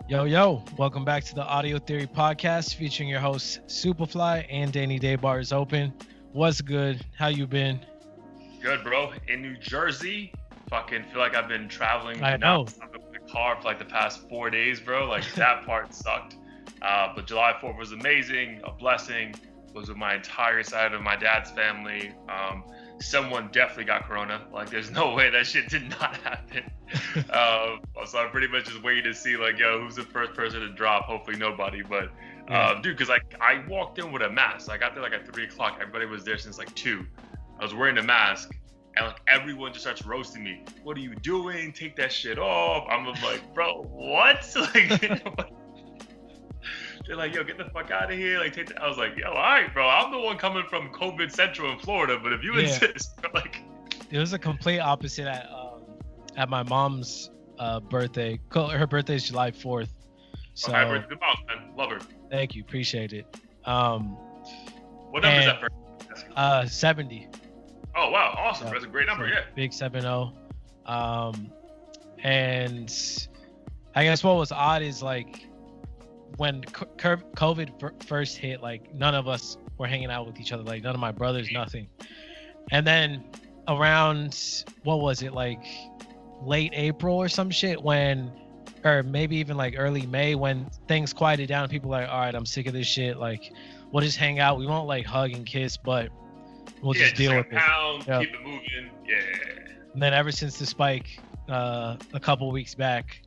Yo, welcome back to the Audio Theory Podcast featuring your hosts Superfly and Danny Day Bar is open. What's good? How you been? Good, bro. In New Jersey, fucking feel like I've been traveling I know. with the car for like the past 4 days, bro. Like that part sucked. But July 4th was amazing, a blessing. Was with my entire side of my dad's family. Someone definitely got corona. Like, there's no way that shit did not happen. So I'm pretty much just waiting to see, like, yo, who's the first person to drop? Hopefully nobody. But, dude, because like I walked in with a mask. I got there like at 3 o'clock. Everybody was there since like 2. I was wearing a mask, and like everyone just starts roasting me. What are you doing? Take that shit off. I'm like, bro, what? Like, they're like, yo, get the fuck out of here. Like, take that. I was like, yo, all right, bro. I'm the one coming from COVID Central in Florida, but if you insist, like, it was a complete opposite at my mom's birthday. Her birthday is July 4th. So okay, birthday to mom, man. Love her. thank you, appreciate it. What number is that for? 70. Oh wow, awesome. So, That's a great number, yeah. Big 7-0. And I guess what was odd is like when COVID first hit, like none of us were hanging out with each other, like none of my brothers, nothing. And then around, what was it, like late April or some shit, or maybe even like early May, when things quieted down, people were like, all right, I'm sick of this shit. Like, we'll just hang out. We won't like hug and kiss, but we'll just deal with it. Yep. Keep it moving. Yeah. And then ever since the spike, a couple weeks back,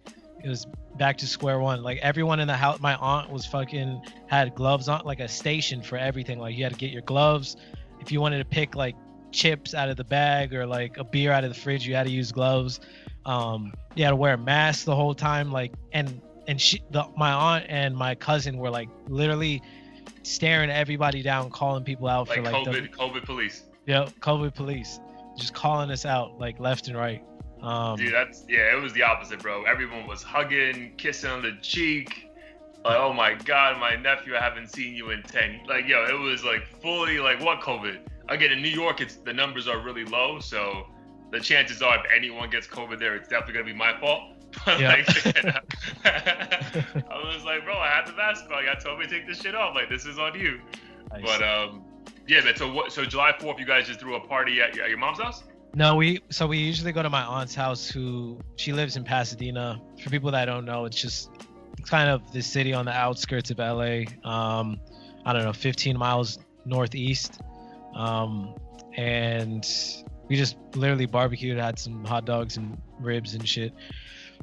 it was back to square one. Like everyone in the house, my aunt was had gloves on, like a station for everything. Like you had to get your gloves. If you wanted to pick like chips out of the bag or like a beer out of the fridge, you had to use gloves. You had to wear a mask the whole time. Like, and my aunt and my cousin were like literally staring everybody down, calling people out for like COVID police. Yeah, COVID police, just calling us out like left and right. Dude, it was the opposite, bro. Everyone was hugging, kissing on the cheek. Like, oh my God, my nephew, I haven't seen you in 10. Like, yo, it was like fully like, what COVID? Again, in New York, the numbers are really low, so the chances are if anyone gets COVID there, it's definitely gonna be my fault. But yeah. I was like, bro, I had the mask on. I told me to take this shit off. Like, this is on you. Nice. But yeah, man. So July 4th, you guys just threw a party at your mom's house? No, we usually go to my aunt's house, she lives in Pasadena. For people that don't know, it's just kind of the city on the outskirts of LA. I don't know, 15 miles northeast. And we just literally barbecued, had some hot dogs and ribs and shit,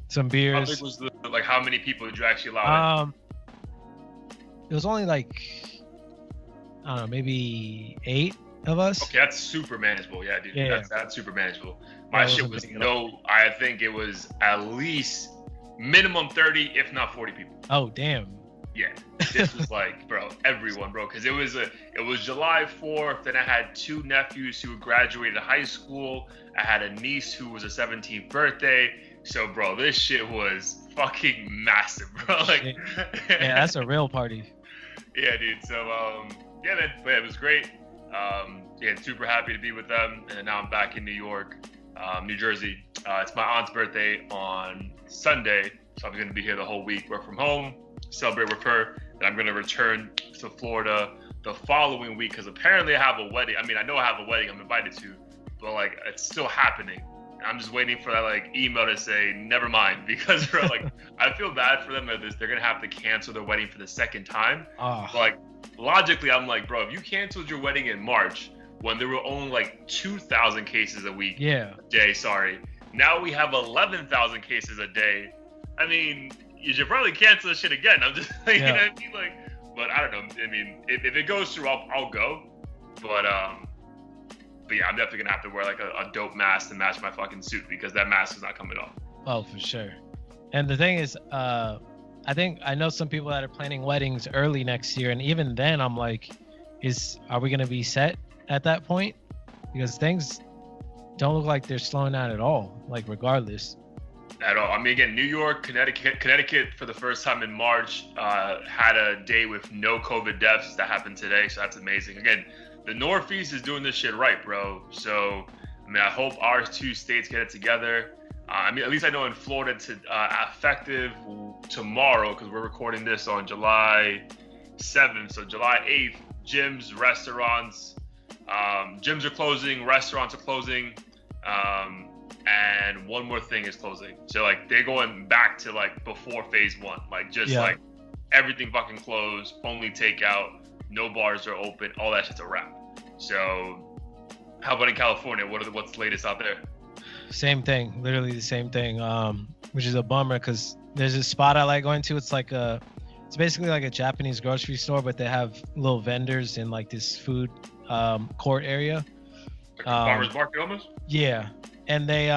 some beers. How big was how many people did you actually allow in? It was only like, I don't know, maybe 8 of us. Okay, that's super manageable. Yeah, dude. Yeah. That's super manageable. My shit was I think it was at least minimum 30, if not 40 people. Oh, damn. Yeah. This was like, bro, everyone, bro. Because it was July 4th, then I had 2 nephews who graduated high school. I had a niece who was a 17th birthday. So, bro, this shit was fucking massive, bro. Like, yeah, that's a real party. Yeah, dude. So, yeah, man. But yeah, it was great. Yeah, super happy to be with them, and now I'm back in New York, New Jersey. It's my aunt's birthday on Sunday, so I'm going to be here the whole week, work from home, celebrate with her, and I'm going to return to Florida the following week, because apparently I have a wedding. I mean, I know I have a wedding I'm invited to, but like it's still happening. I'm just waiting for that like email to say never mind, because bro, like I feel bad for them that they're going to have to cancel their wedding for the second time. But, like, logically, I'm like, bro, if you canceled your wedding in March when there were only like 2,000 cases a day, now we have 11,000 cases a day. I mean, you should probably cancel this shit again. I'm just like, you know what I mean? Like, but I don't know. I mean, if it goes through, I'll go. But yeah, I'm definitely gonna have to wear like a dope mask to match my fucking suit, because that mask is not coming off. Oh, for sure. And the thing is, I know some people that are planning weddings early next year, and even then I'm like, are we gonna be set at that point? Because things don't look like they're slowing down at all, like regardless. At all. I mean, again, New York, Connecticut for the first time in March had a day with no COVID deaths. That happened today, so that's amazing. Again, the Northeast is doing this shit right, bro. So, I mean, I hope our 2 states get it together. I mean, at least I know in Florida it's effective tomorrow because we're recording this on July 7th. So July 8th, gyms, restaurants, gyms are closing, restaurants are closing, and one more thing is closing. So like they're going back to like before phase one, like just like everything fucking closed, only takeout, no bars are open, all that shit's a wrap. So how about in California? What's the latest out there? Same thing, literally the same thing, which is a bummer because there's a spot I like going to. It's basically like a Japanese grocery store, but they have little vendors in like this food court area. Like a farmer's market almost? Yeah. And they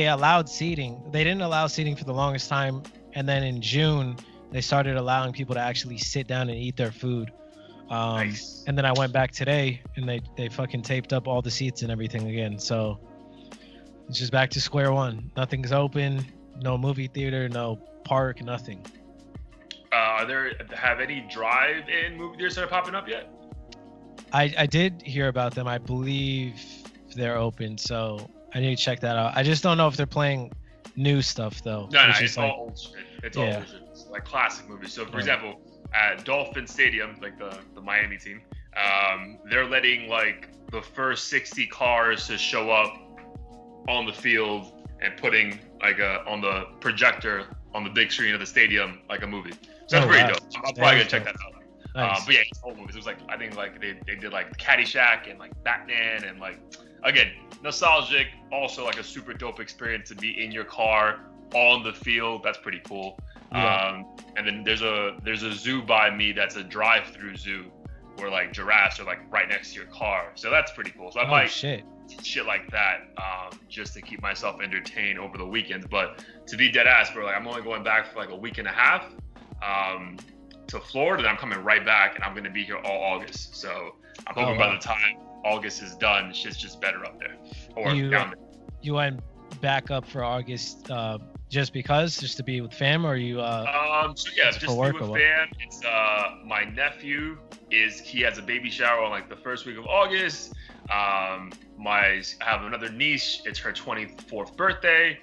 allowed seating. They didn't allow seating for the longest time. And then in June, they started allowing people to actually sit down and eat their food. Nice. And then I went back today and they fucking taped up all the seats and everything again. So it's just back to square one. Nothing's open, no movie theater, no park, nothing. Have any drive-in movie theaters started popping up yet? I did hear about them. I believe they're open, so I need to check that out. I just don't know if they're playing new stuff though. No, it's all old shit. It's all old shit. It's like classic movies. So for example, at Dolphin Stadium, like the Miami team, they're letting like the first 60 cars to show up on the field and putting like on the projector on the big screen of the stadium like a movie. So that's pretty dope. I'm probably gonna check that out. Nice. But yeah, it's old movies. It was like I think like they did like Caddyshack and like Batman and like again nostalgic. Also like a super dope experience to be in your car on the field. That's pretty cool. Yeah. And then there's a zoo by me that's a drive-through zoo where like giraffes are like right next to your car. So that's pretty cool. So I might shit like that just to keep myself entertained over the weekends. But to be dead ass, bro, like I'm only going back for like a week and a half to Florida, and I'm coming right back, and I'm gonna be here all August. So I'm hoping by the time August is done, shit's just better up there or down there. You went back up for August just to be with fam, or you so yeah, just to be with fam. It's my nephew he has a baby shower on like the first week of August. I have another niece, it's her 24th birthday.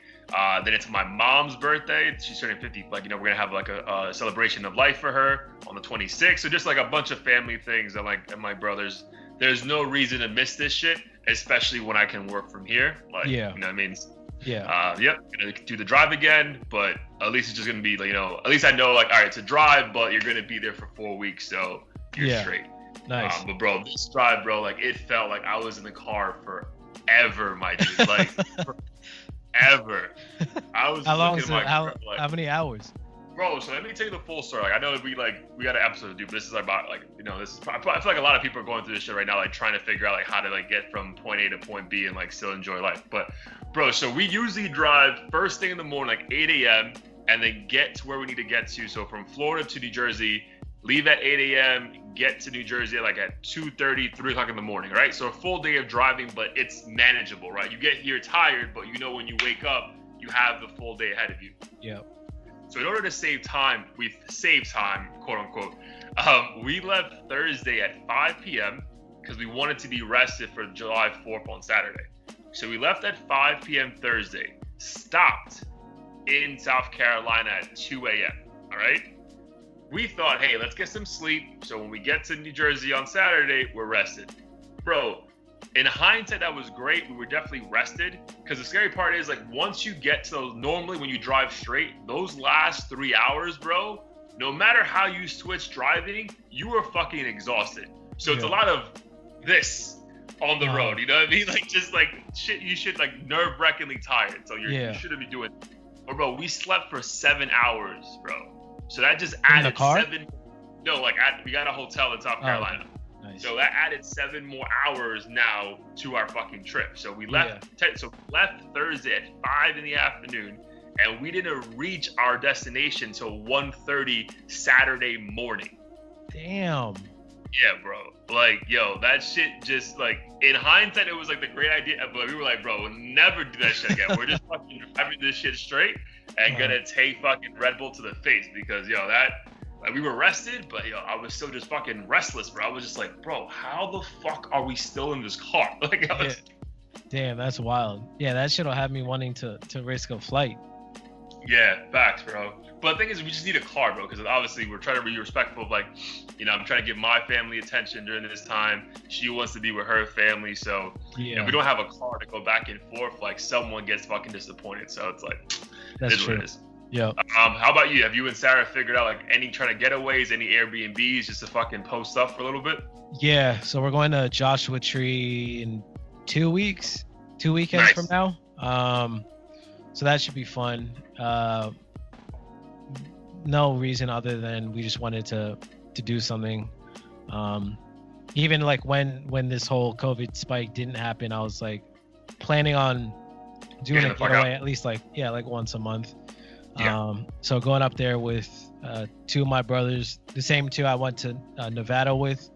Then it's my mom's birthday. She's turning 50. Like, we're gonna have like a celebration of life for her on the 26th. So just like a bunch of family things and my brothers. There's no reason to miss this shit, especially when I can work from here. Like, you know what I mean? Yeah. Gonna do the drive again, but at least it's just gonna be like, at least I know like, all right, it's a drive, but you're gonna be there for 4 weeks, so you're straight. Nice. But bro, this drive, bro, like it felt like I was in the car forever, my dude. Like forever. I was how long is it? How many hours? Bro, so let me tell you the full story. Like I know we got an episode to do, but this is about like this is I feel like a lot of people are going through this shit right now, like trying to figure out like how to like get from point A to point B and like still enjoy life. But bro, so we usually drive first thing in the morning, like 8 a.m. and then get to where we need to get to. So from Florida to New Jersey, leave at 8 a.m., get to New Jersey like at 2:30, 3 o'clock in the morning, right? So a full day of driving, but it's manageable, right? You get here tired, but when you wake up, you have the full day ahead of you. Yeah. So in order to save time, quote unquote, we left Thursday at 5 p.m. because we wanted to be rested for July 4th on Saturday. So we left at 5 p.m. Thursday, stopped in South Carolina at 2 a.m., all right? We thought, hey, let's get some sleep. So when we get to New Jersey on Saturday, we're rested. Bro, in hindsight, that was great. We were definitely rested because the scary part is like once you get to those, normally when you drive straight, those last 3 hours, bro, no matter how you switch driving, you are fucking exhausted. So it's a lot of this on the road, you know what I mean? Like just like shit, you should like nerve-wrackingly tired. So you shouldn't be doing. But bro, we slept for 7 hours, bro. So that just added in the car? We got a hotel in South Carolina. Nice. So that added 7 more hours now to our fucking trip. So we left. Left Thursday at 5 in the afternoon, and we didn't reach our destination till 1:30 Saturday morning. Damn. Yeah, bro. Like, that shit just like in hindsight, it was like the great idea, but we were like, bro, we'll never do that shit again. We're just fucking driving this shit straight and gonna take fucking Red Bull to the face because like we were rested, but I was still just fucking restless, bro. I was just like, bro, how the fuck are we still in this car? Like, Damn, that's wild. Yeah, that shit'll have me wanting to risk a flight. Yeah, facts, bro. But the thing is, we just need a car, bro, because obviously we're trying to be respectful of, like, I'm trying to give my family attention during this time. She wants to be with her family, so Yeah, we don't have a car to go back and forth. Like, someone gets fucking disappointed, so it's like, that's it's true. what it is. Yeah. How about you? Have you and Sarah figured out like any trying to getaways, any Airbnbs, just to fucking post up for a little bit? Yeah, so we're going to Joshua Tree in 2 weeks, 2 weekends Nice. from now. So that should be fun. No reason other than we just wanted to do something. Even like when this whole COVID spike didn't happen, I was like planning on doing Getting a the fuck getaway out. at least like once a month. Yeah. So going up there with two of my brothers, the same two I went to Nevada with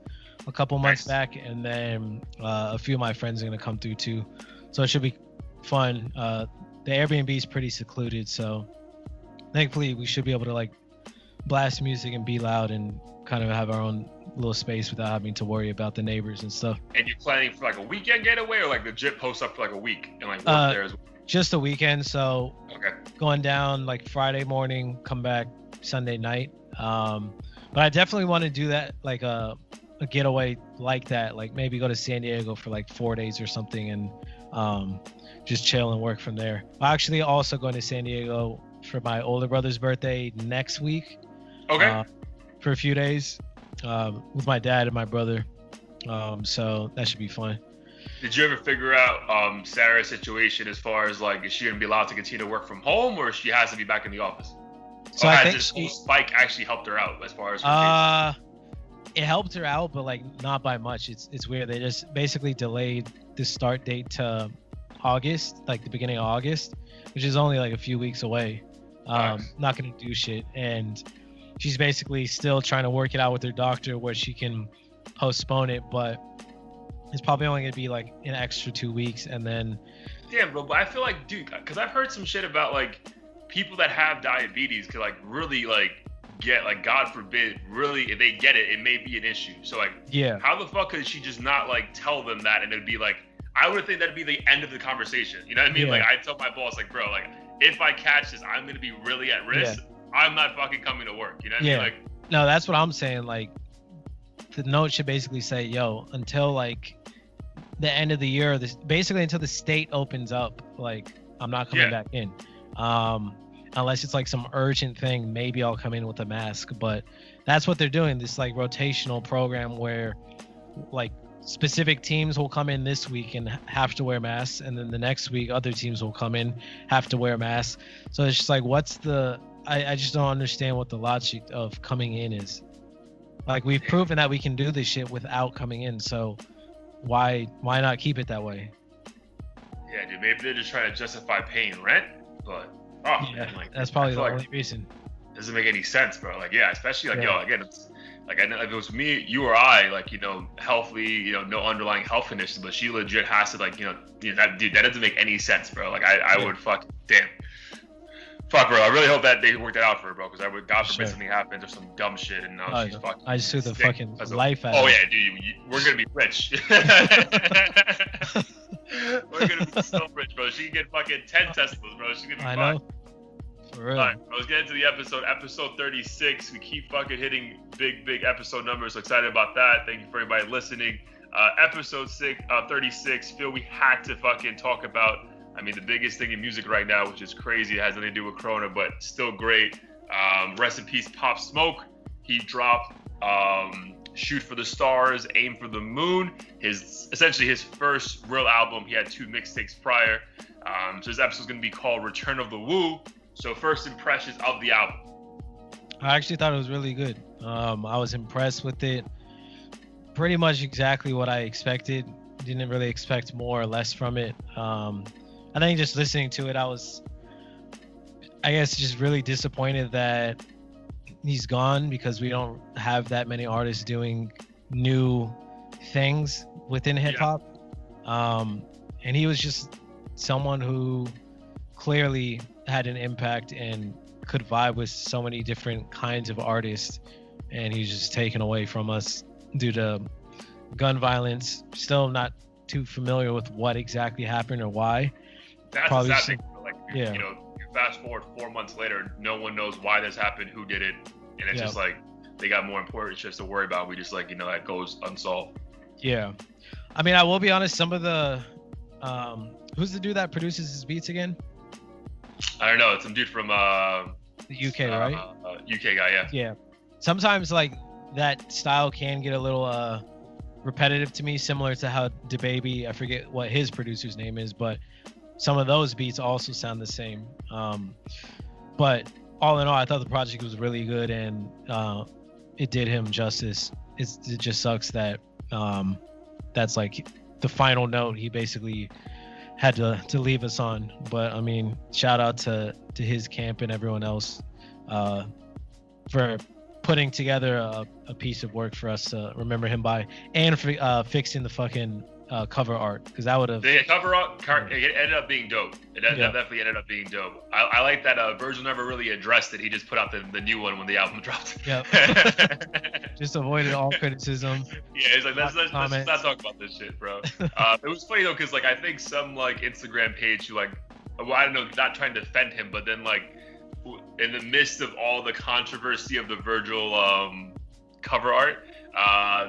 a couple months Nice. back, and then a few of my friends are gonna come through too. So it should be fun. The Airbnb is pretty secluded, so thankfully we should be able to like blast music and be loud and kind of have our own little space without having to worry about the neighbors and stuff. And you're planning for like a weekend getaway, or like legit post up for like a week and like work there as well? Just a weekend, so Okay. going down like Friday morning, come back Sunday night. But I definitely want to do that, like a getaway like that, like maybe go to San Diego for like 4 days or something, and just chill and work from there. I'm actually also going to San Diego for my older brother's birthday next week. Okay. For a few days with my dad and my brother. So that should be fun. Did you ever figure out Sarah's situation as far as like, is she gonna be allowed to continue to work from home, or she has to be back in the office? So Or I has think this she, whole spike actually helped her out as far as her it helped her out, but like not by much. It's weird. They just basically delayed the start date to August, like the beginning of August, which is only like a few weeks away. Nice. Not gonna do shit, and she's basically still trying to work it out with her doctor where she can postpone it, but it's probably only gonna be like an extra 2 weeks, and then Damn, bro, but I feel like, dude, because I've heard some shit about like people that have diabetes could like really like get, like, God forbid, really, if they get it, it may be an issue. So like, yeah, how the fuck could she just not like tell them that, and it'd be like, I would think that'd be the end of the conversation. You know what I mean? Yeah. Like, I tell my boss, like, bro, like, if I catch this, I'm gonna be really at risk. I'm not fucking coming to work. You know what I Yeah. mean? Like, no, that's what I'm saying. Like the note should basically say, yo, until like the end of the year, this basically until the state opens up, like I'm not coming Yeah. back in. Unless it's like some urgent thing, maybe I'll come in with a mask. But that's what they're doing, this like rotational program where like specific teams will come in this week and have to wear masks, and then the next week other teams will come in, have to wear masks. So it's just like, what's the I just don't understand what the logic of coming in is. Like, we've proven that we can do this shit without coming in, so why not keep it that way? yeah, dude, maybe they're just trying to justify paying rent, but oh, Yeah, man, like, that's probably I the feel only like reason. it doesn't make any sense, bro. Like, yeah, especially like, Yeah. yo, again, it's like, I know if it was me, you or I, like, healthy, no underlying health conditions, but she legit has to, like, that, dude, that doesn't make any sense, bro. Like, I Yeah. would damn. Fuck, bro. I really hope that they worked that out for her, bro, because I would, God forbid, Sure. something happens or some dumb shit, and now Oh, she's fucking. I just threw the sick fucking as a- life out Oh of yeah, dude, we're gonna be rich. We're gonna be so rich, bro. She can get fucking 10 Teslas, bro. She's gonna be I fine. know. For real. All right, let's get into the episode 36. We keep fucking hitting big episode numbers. So excited about that. Thank you for everybody listening. Episode 36. Feel we had to fucking talk about, I mean, the biggest thing in music right now, which is crazy. It has nothing to do with Corona, but still great. Rest in peace, Pop Smoke. He dropped Shoot for the Stars, Aim for the Moon. Essentially his first real album. He had 2 mixtapes prior. So this episode's gonna be called Return of the Woo. So first impressions of the album. I actually thought it was really good. I was impressed with it. Pretty much exactly what I expected. Didn't really expect more or less from it. I think just listening to it, I was, I guess, just really disappointed that he's gone, because we don't have that many artists doing new things within hip hop. And he was just someone who clearly had an impact and could vibe with so many different kinds of artists, and he's just taken away from us due to gun violence. Still not too familiar with what exactly happened or why. That's Probably the sad just- thing. Like, yeah. you know, you fast forward 4 months later, no one knows why this happened, who did it, and it's Yeah. just like they got more important shit to worry about. We just like, you know, that goes unsolved. Yeah. I mean, I will be honest, some of the who's the dude that produces his beats again? I don't know. It's some dude from The UK, right? UK guy, yeah. Yeah. Sometimes like that style can get a little repetitive to me, similar to how DaBaby, I forget what his producer's name is, but some of those beats also sound the same. But all in all, I thought the project was really good, and it did him justice. It just sucks that that's like the final note he basically had to leave us on. But I mean, shout out to his camp and everyone else for putting together a piece of work for us to remember him by, and for fixing the fucking cover art, because that would have. The cover art, it ended up being dope. It definitely ended up being dope. I like that Virgil never really addressed it. He just put out the new one when the album dropped. Yep. Just avoided all criticism. Yeah, it's like let's not talk about this shit, bro. It was funny though, because like I think some like Instagram page who like, well, I don't know, not trying to defend him, but then like in the midst of all the controversy of the Virgil cover art,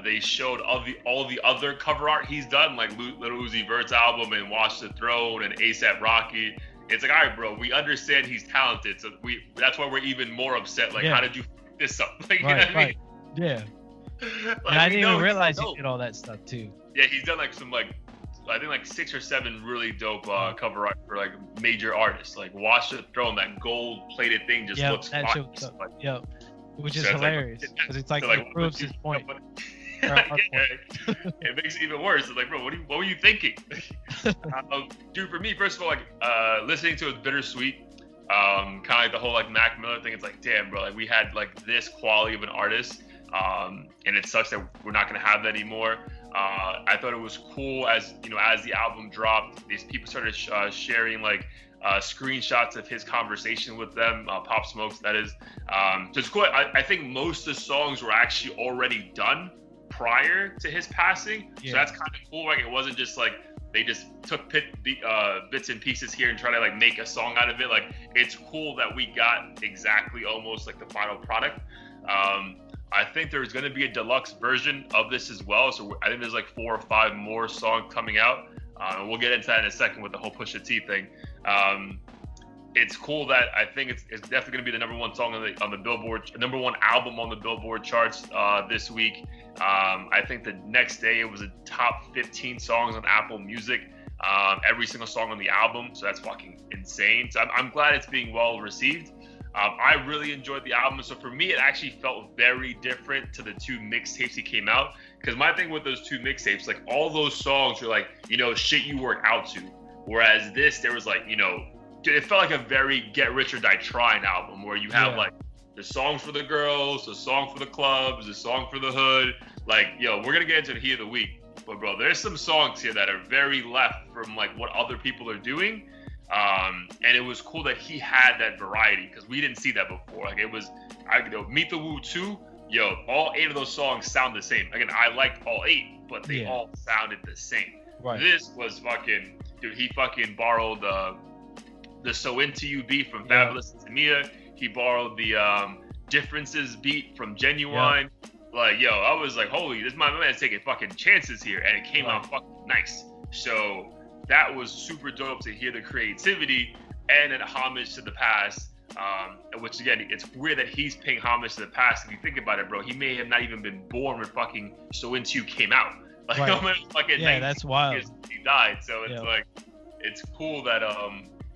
they showed all the other cover art he's done, like Lil Uzi Vert's album and Watch the Throne and ASAP Rocky. It's like, all right, bro, we understand he's talented, so that's why we're even more upset. Like, how did you f this up? Like, you know what I mean? Yeah. Like, and I didn't even realize he did all that stuff too. Yeah, he's done like some like, I think like 6 or 7 really dope cover art for like major artists. Like Watch the Throne, that gold-plated thing just looks fire. Yep. Which is hilarious, because it's like, so, like it proves his point. It makes it even worse. It's like, bro, what were you thinking? Dude, for me, first of all, like listening to it was bittersweet. Kind of like the whole like Mac Miller thing. It's like, damn, bro, like we had like this quality of an artist, and it sucks that we're not gonna have that anymore. I thought it was cool as the album dropped, these people started sharing like screenshots of his conversation with them, Pop Smokes, that is. So it's cool. I think most of the songs were actually already done prior to his passing. Yeah. So that's kind of cool. Like it wasn't just like they just took bits and pieces here and try to like make a song out of it. Like it's cool that we got exactly almost like the final product. I think there's going to be a deluxe version of this as well. So I think there's like 4 or 5 more songs coming out. We'll get into that in a second with the whole Pusha T thing. It's cool that I think it's definitely going to be the number 1 song on the Billboard, number 1 album on the Billboard charts this week. I think the next day it was a top 15 songs on Apple Music, every single song on the album. So that's fucking insane. So I'm glad it's being well received. I really enjoyed the album. So for me, it actually felt very different to the 2 mixtapes he came out. Because my thing with those 2 mixtapes, like all those songs were like, shit you work out to. Whereas this, there was like, it felt like a very Get Rich or Die Trying album where you have like the songs for the girls, the song for the clubs, the song for the hood. Like, we're going to get into the heat of the week. But bro, there's some songs here that are very left from like what other people are doing. And it was cool that he had that variety because we didn't see that before. Like it was, Meet the Woo 2, all 8 of those songs sound the same. Again, I liked all 8, but they all sounded the same. Right. This was fucking, dude, he fucking borrowed the So Into You beat from Fabulous and Tamia. He borrowed the Differences beat from Genuine. Like, I was like, holy, this my man's taking fucking chances here. And it came out fucking nice. So that was super dope to hear the creativity and an homage to the past. Which again, it's weird that he's paying homage to the past. If you think about it, bro, he may have not even been born when fucking So Into You came out. Like, fucking that's wild. He died. So it's like, it's cool that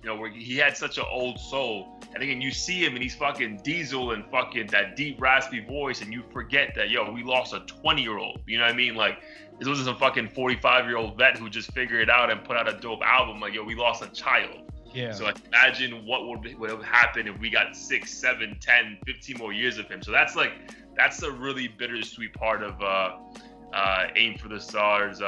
where he had such an old soul. I think, and you see him and he's fucking diesel and fucking that deep raspy voice, and you forget that we lost a 20-year-old. You know what I mean? Like, this wasn't some fucking 45-year-old vet who just figured it out and put out a dope album. Like, we lost a child. Yeah. So like, imagine what would happen if we got 6, 7, 10, 15 more years of him. So that's a really bittersweet part of Aim for the Stars.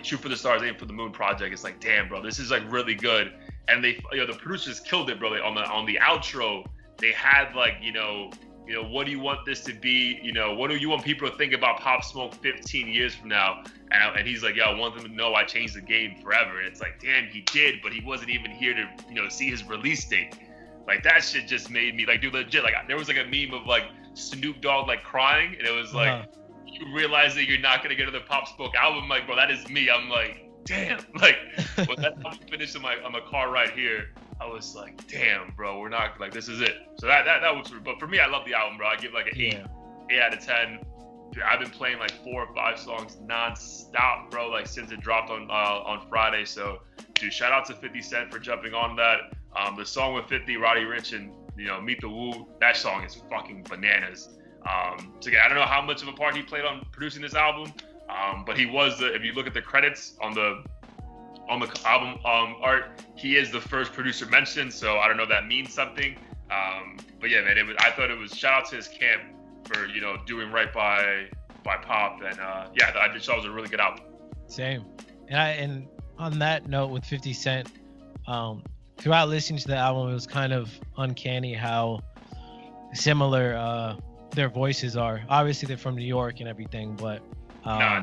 Shoot for the Stars, Aim for the Moon project. It's like, damn, bro, this is like really good. And they, the producers killed it, bro. On the outro, they had like, what do you want this to be? What do you want people to think about Pop Smoke 15 years from now? And he's like, I want them to know I changed the game forever. And it's like, damn, he did, but he wasn't even here to, see his release date. Like, that shit just made me, like, dude, legit, like, there was, like, a meme of, like, Snoop Dogg, like, crying, and it was, like, you realize that you're not going to get another Pop Smoke album. Like, bro, that is me. I'm like, damn. Like, when that album finished on my car right here, I was like, damn, bro, we're not, like, this is it. So that was, but for me, I love the album, bro. I give, like, an 8 out of 10. Dude, I've been playing, like, 4 or 5 songs non-stop, bro, like, since it dropped on Friday. So, dude, shout out to 50 Cent for jumping on that. The song with 50, Roddy Ricch, and Meet the Woo, that song is fucking bananas. So again, I don't know how much of a part he played on producing this album, but he was if you look at the credits on the album art, he is the first producer mentioned. So I don't know if that means something. But yeah, man, I thought it was shout out to his camp for doing right by Pop, and yeah, I just thought it was a really good album. Same, and on that note with 50 Cent. Throughout listening to the album, it was kind of uncanny how similar their voices are. Obviously, they're from New York and everything, but but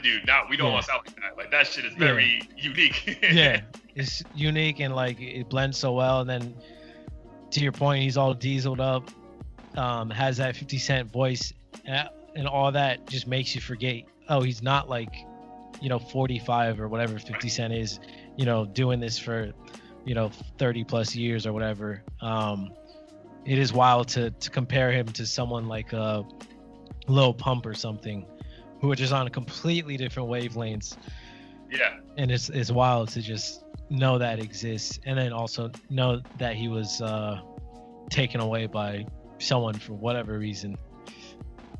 dude, we don't want to sound like that. Like, that shit is very unique. Yeah, it's unique, and like it blends so well. And then to your point, he's all dieseled up, has that 50 Cent voice, and all that just makes you forget. Oh, he's not like 45 or whatever 50 Cent is, doing this for 30 plus years or whatever. It is wild to compare him to someone like Lil Pump or something, who are just on completely different wavelengths. Yeah. And it's wild to just know that exists, and then also know that he was taken away by someone for whatever reason.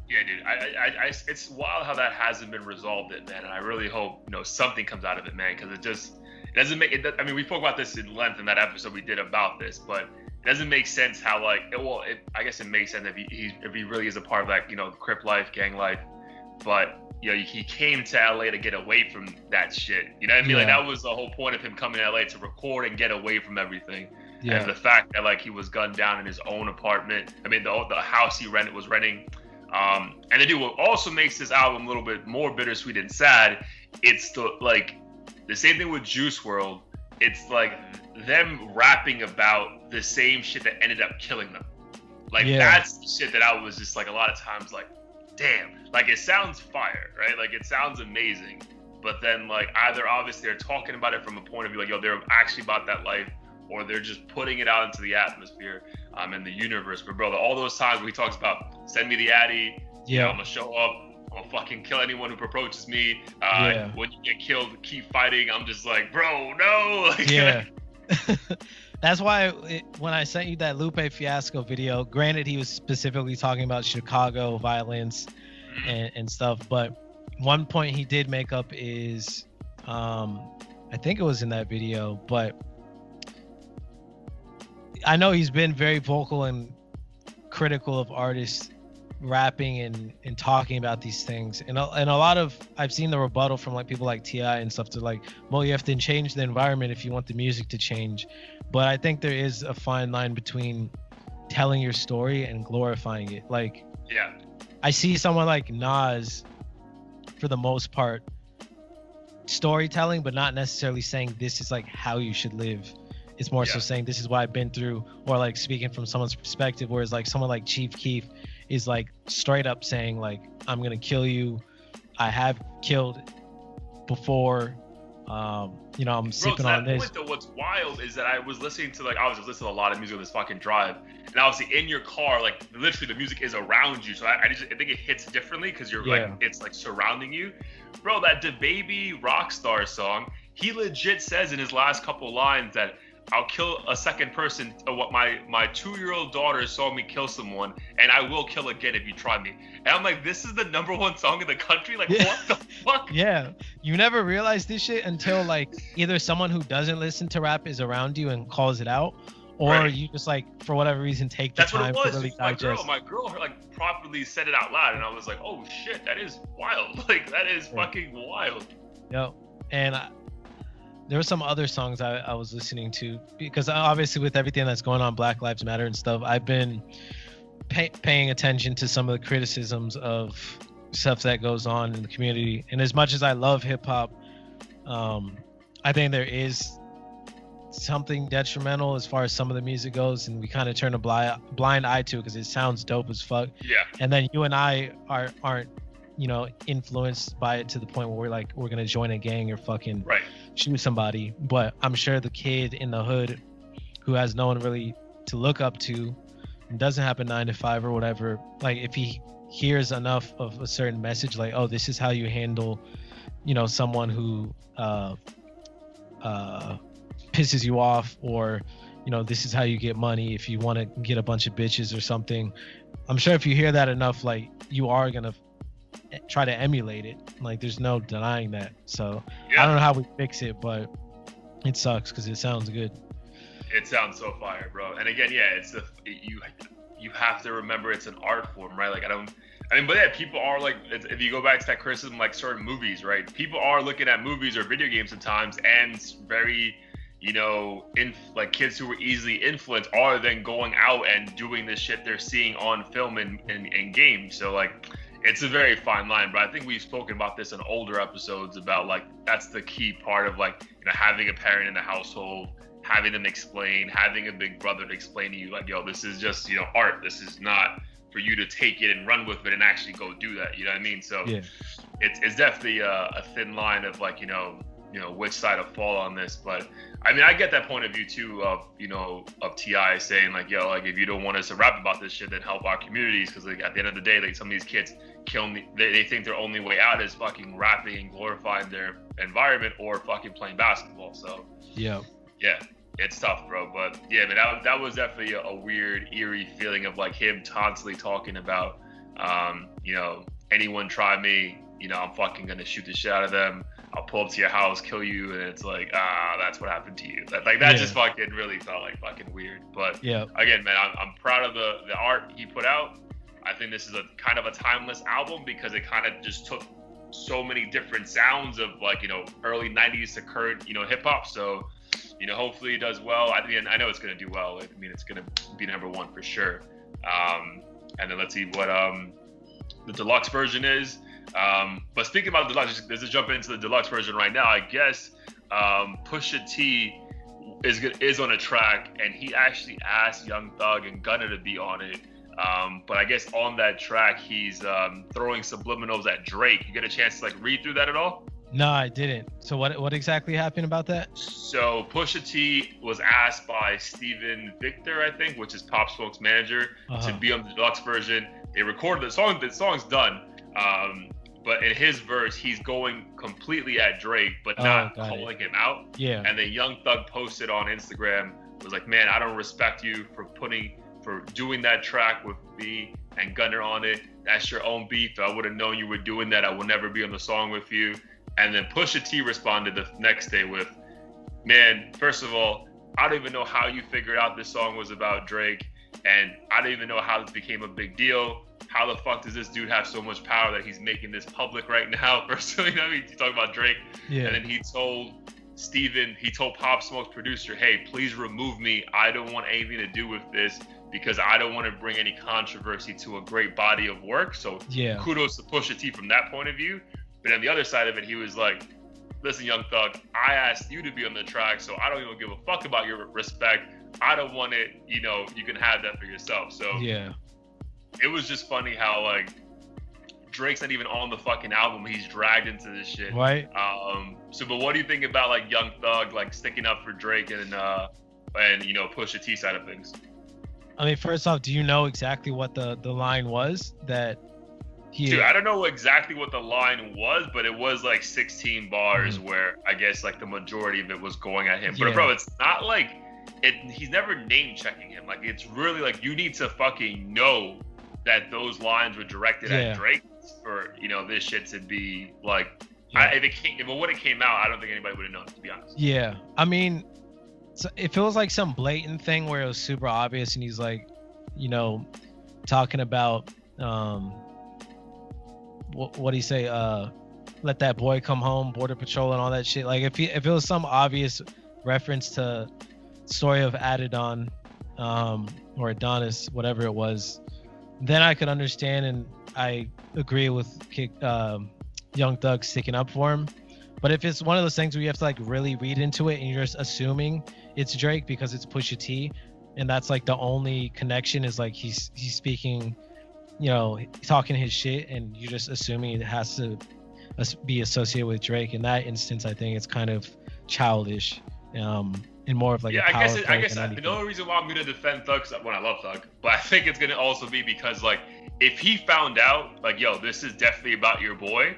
Yeah, dude. I it's wild how that hasn't been resolved, man. And I really hope something comes out of it, man, because it doesn't make it. I mean, we spoke about this in length in that episode we did about this, but it doesn't make sense how I guess it makes sense if he really is a part of that, Crip life, gang life, but he came to LA to get away from that shit. You know what I mean? Yeah. Like, that was the whole point of him coming to LA, to record and get away from everything. Yeah. And the fact that he was gunned down in his own apartment. I mean, the house he was renting. And the dude, what also makes this album a little bit more bittersweet and sad, it's the same thing with Juice WRLD. It's like them rapping about the same shit that ended up killing them. That's the shit that I was just a lot of times damn, it sounds fire, right? It sounds amazing. But then either obviously they're talking about it from a point of view they're actually about that life, or they're just putting it out into the atmosphere and the universe. But bro, all those times where he talks about send me the Addy, I'm gonna show up, I'm gonna fucking kill anyone who approaches me. When you get killed, keep fighting. I'm just like, bro, no. Yeah. That's why when I sent you that Lupe Fiasco video, granted he was specifically talking about Chicago violence and stuff, but one point he did make up is, I think it was in that video, but I know he's been very vocal and critical of artists rapping and talking about these things, and a lot of I've seen the rebuttal from people like T.I. and stuff to well, you have to change the environment if you want the music to change. But I think there is a fine line between telling your story and glorifying it. I see someone like Nas, for the most part, storytelling, but not necessarily saying this is how you should live. It's more so saying this is what I've been through, or speaking from someone's perspective, whereas someone like Chief Keef is straight up saying I'm gonna kill you, I have killed before, I'm sipping on this. Point, though, what's wild is that I was listening to I was just listening to a lot of music on this fucking drive, and obviously in your car, literally the music is around you, so I think it hits differently because you're it's surrounding you, bro. That DaBaby Rockstar song, he legit says in his last couple lines that I'll kill a second person. What my 2-year-old daughter saw me kill someone, and I will kill again if you try me. And I'm like, this is the #1 song in the country. What the fuck? Yeah, you never realize this shit until either someone who doesn't listen to rap is around you and calls it out, or you just for whatever reason take the time to really digest. My girl properly said it out loud, and I was like, oh shit, that is wild. That is fucking wild. Yep. And there were some other songs I was listening to, because obviously with everything that's going on, Black Lives Matter and stuff, I've been paying attention to some of the criticisms of stuff that goes on in the community. And as much as I love hip hop, I think there is something detrimental as far as some of the music goes, and we kind of turn a blind eye to it because it sounds dope as fuck. Yeah. And then you and I aren't, you know, influenced by it to the point where we're gonna join a gang or fucking shoot somebody. But I'm sure the kid in the hood who has no one really to look up to and doesn't have a 9 to 5 or whatever, like if he hears enough of a certain message, like, oh, this is how you handle, you know, someone who pisses you off, or, you know, this is how you get money if you want to get a bunch of bitches or something. I'm sure if you hear that enough, like, you are gonna try to emulate it. Like, there's no denying that. So I don't know how we fix it, but it sucks because it sounds good. It sounds so fire, bro. And again, yeah, it's you have to remember it's an art form, right? Like, but yeah, people are like, if you go back to that criticism, like certain movies, right? People are looking at movies or video games sometimes, and very, you know, like kids who were easily influenced are then going out and doing the shit they're seeing on film and games. So like, it's a very fine line. But I think we've spoken about this in older episodes about, like, that's the key part of, like, you know, having a parent in the household, having them explain, having a big brother to explain to you, like, yo, this is just, you know, art. This is not for you to take it and run with it and actually go do that. You know what I mean? So it's definitely a thin line of, like, you know, which side to fall on this. But I mean, I get that point of view too of, you know, of T.I. saying, like, yo, like, if you don't want us to rap about this shit, then help our communities. Because, like, at the end of the day, like, some of these kids they think their only way out is fucking rapping and glorifying their environment or fucking playing basketball. So yeah, it's tough, bro. But yeah, man, that was definitely a weird, eerie feeling of, like, him constantly talking about, you know, anyone try me, you know, I'm fucking gonna shoot the shit out of them. I'll pull up to your house, kill you, and it's like, that's what happened to you. That just fucking really felt like fucking weird. But again, man, I'm proud of the art he put out. I think this is a kind of a timeless album because it kind of just took so many different sounds of, like, you know, early 90s to current, you know, hip hop. So, you know, hopefully it does well. I mean, I know it's going to do well. I mean, it's going to be #1 for sure. And then let's see what the deluxe version is. But speaking about the deluxe, let's just jump into the deluxe version right now. I guess Pusha T is on a track, and he actually asked Young Thug and Gunna to be on it. But I guess on that track, he's throwing subliminals at Drake. You get a chance to, like, read through that at all? No, I didn't. So what exactly happened about that? So Pusha T was asked by Steven Victor, I think, which is Pop Smoke's manager, to be on the deluxe version. They recorded the song. The song's done. But in his verse, he's going completely at Drake, but not calling him out. Yeah. And then Young Thug posted on Instagram, was like, man, I don't respect you for doing that track with me and Gunner on it. That's your own beef. If I would have known you were doing that, I would never be on the song with you. And then Pusha T responded the next day with, man, first of all, I don't even know how you figured out this song was about Drake. And I don't even know how this became a big deal. How the fuck does this dude have so much power that he's making this public right now? Personally, you know, I mean, he's talking about Drake. Yeah. And then he told Pop Smoke's producer, hey, please remove me. I don't want anything to do with this because I don't want to bring any controversy to a great body of work. So kudos to Pusha T from that point of view. But on the other side of it, he was like, listen, Young Thug, I asked you to be on the track, so I don't even give a fuck about your respect. I don't want it, you know, you can have that for yourself. So it was just funny how, like, Drake's not even on the fucking album. He's dragged into this shit. Right. But what do you think about, like, Young Thug, like, sticking up for Drake and you know, Pusha T side of things? I mean, first off, do you know exactly what the line was that Dude, I don't know exactly what the line was, but it was like 16 bars where I guess, like, the majority of it was going at him. But bro, it's not like he's never name checking him. Like, it's really like, you need to fucking know that those lines were directed at Drake for, you know, this shit to if it would have came out, I don't think anybody would have known, to be honest. Yeah, I mean, so it feels like some blatant thing where it was super obvious, and he's like, you know, talking about what do you say? Let that boy come home, Border Patrol, and all that shit. Like, if it was some obvious reference to story of Adidon, or Adonis, whatever it was, then I could understand, and I agree with Young Thug sticking up for him. But if it's one of those things where you have to like really read into it and you're just assuming it's Drake because it's Pusha T, and that's like the only connection is like he's speaking, talking his shit, and you're just assuming it has to be associated with Drake. In that instance, I think it's kind of childish, and more of like a power play. I guess the only reason why I'm gonna defend Thug, when I love Thug, but I think it's gonna also be because like if he found out like, yo, this is definitely about your boy,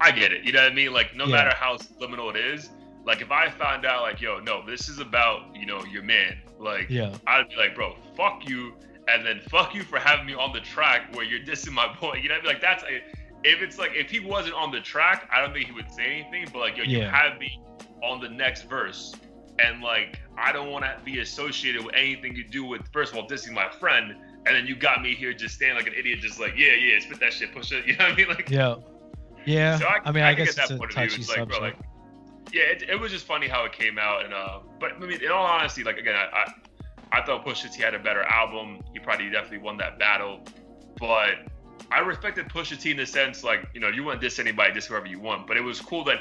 I get it. You know what I mean? Like no matter how subliminal it is, like if I found out like, yo, no, this is about, your man, like I'd be like, bro, fuck you, and then fuck you for having me on the track where you're dissing my boy. You know what I mean? Like if he wasn't on the track, I don't think he would say anything, but like, yo, you have me on the next verse, and like I don't want to be associated with anything you do with, first of all, dissing my friend, and then you got me here just standing like an idiot, just like spit that shit, push it. You know what I mean? Like yeah. So I guess it's that a touchy it's like, subject. bro, like it was just funny how it came out, and but I mean, in all honesty, like again, I thought Pusha T had a better album. He probably definitely won that battle, but I respected Pusha T in the sense like, you want to diss anybody, diss whoever you want, but it was cool that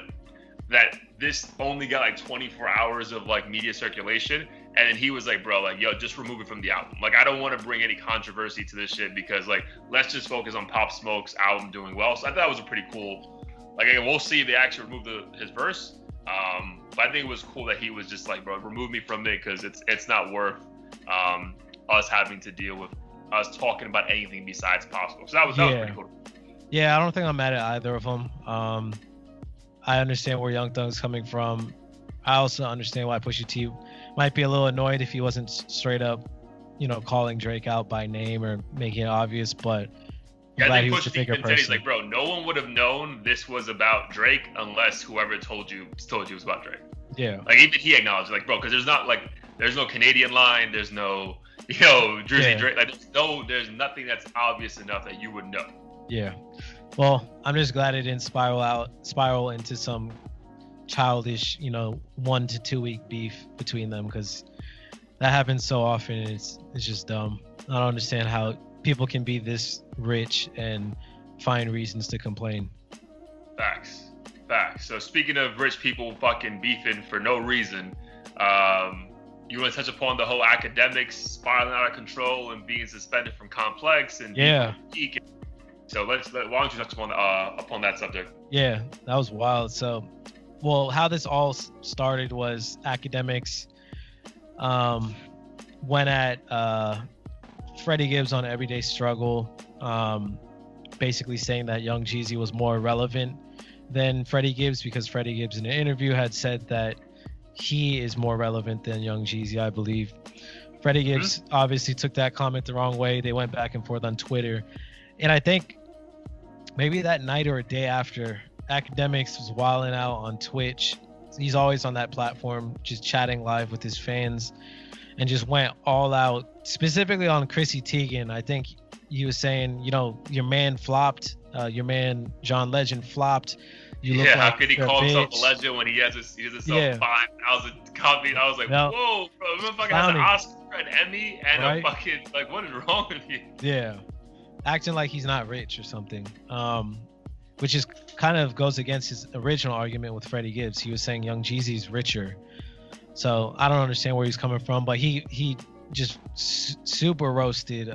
this only got like 24 hours of like media circulation, and then he was like, bro, like, yo, just remove it from the album. Like I don't want to bring any controversy to this shit, because like let's just focus on Pop Smoke's album doing well. So I thought that was a pretty cool, like again, we'll see if they actually remove his verse. But I think it was cool that he was just like, bro, remove me from it, because it's not worth us having to deal with us talking about anything besides Pop Smoke. So that was pretty cool. Yeah, I don't think I'm mad at either of them. I understand where Young Thug's coming from. I also understand why Pusha T might be a little annoyed if he wasn't straight up, calling Drake out by name or making it obvious. But I'm glad he was the bigger person. He's like, bro, no one would have known this was about Drake unless whoever told you it was about Drake. Yeah. Like even he acknowledged, like, bro, because there's no Canadian line, there's no, Jersey Drake, like there's nothing that's obvious enough that you would know. Yeah. Well, I'm just glad it didn't spiral into some childish, 1 to 2 week beef between them, because that happens so often. It's just dumb. I don't understand how people can be this rich and find reasons to complain. Facts. So speaking of rich people fucking beefing for no reason, you want to touch upon the whole Akademiks spiraling out of control and being suspended from Complex and so why don't you touch upon that subject? Yeah, that was wild. So, how this all started was Akademiks went at Freddie Gibbs on Everyday Struggle, basically saying that Young Jeezy was more relevant than Freddie Gibbs, because Freddie Gibbs in an interview had said that he is more relevant than Young Jeezy, I believe. Freddie Gibbs obviously took that comment the wrong way. They went back and forth on Twitter. And I think maybe that night or a day after, Akademiks was wilding out on Twitch. He's always on that platform, just chatting live with his fans, and just went all out, specifically on Chrissy Teigen. I think he was saying, your man flopped. Your man John Legend flopped. You look how like could he call himself a legend when he has himself 5,000 copies? I was like, whoa, bro, this motherfucker has an Oscar, an Emmy, and a fucking, like, what is wrong with you? Yeah, acting like he's not rich or something, which is kind of goes against his original argument with Freddie Gibbs. He was saying Young Jeezy's richer. So I don't understand where he's coming from, but he just super roasted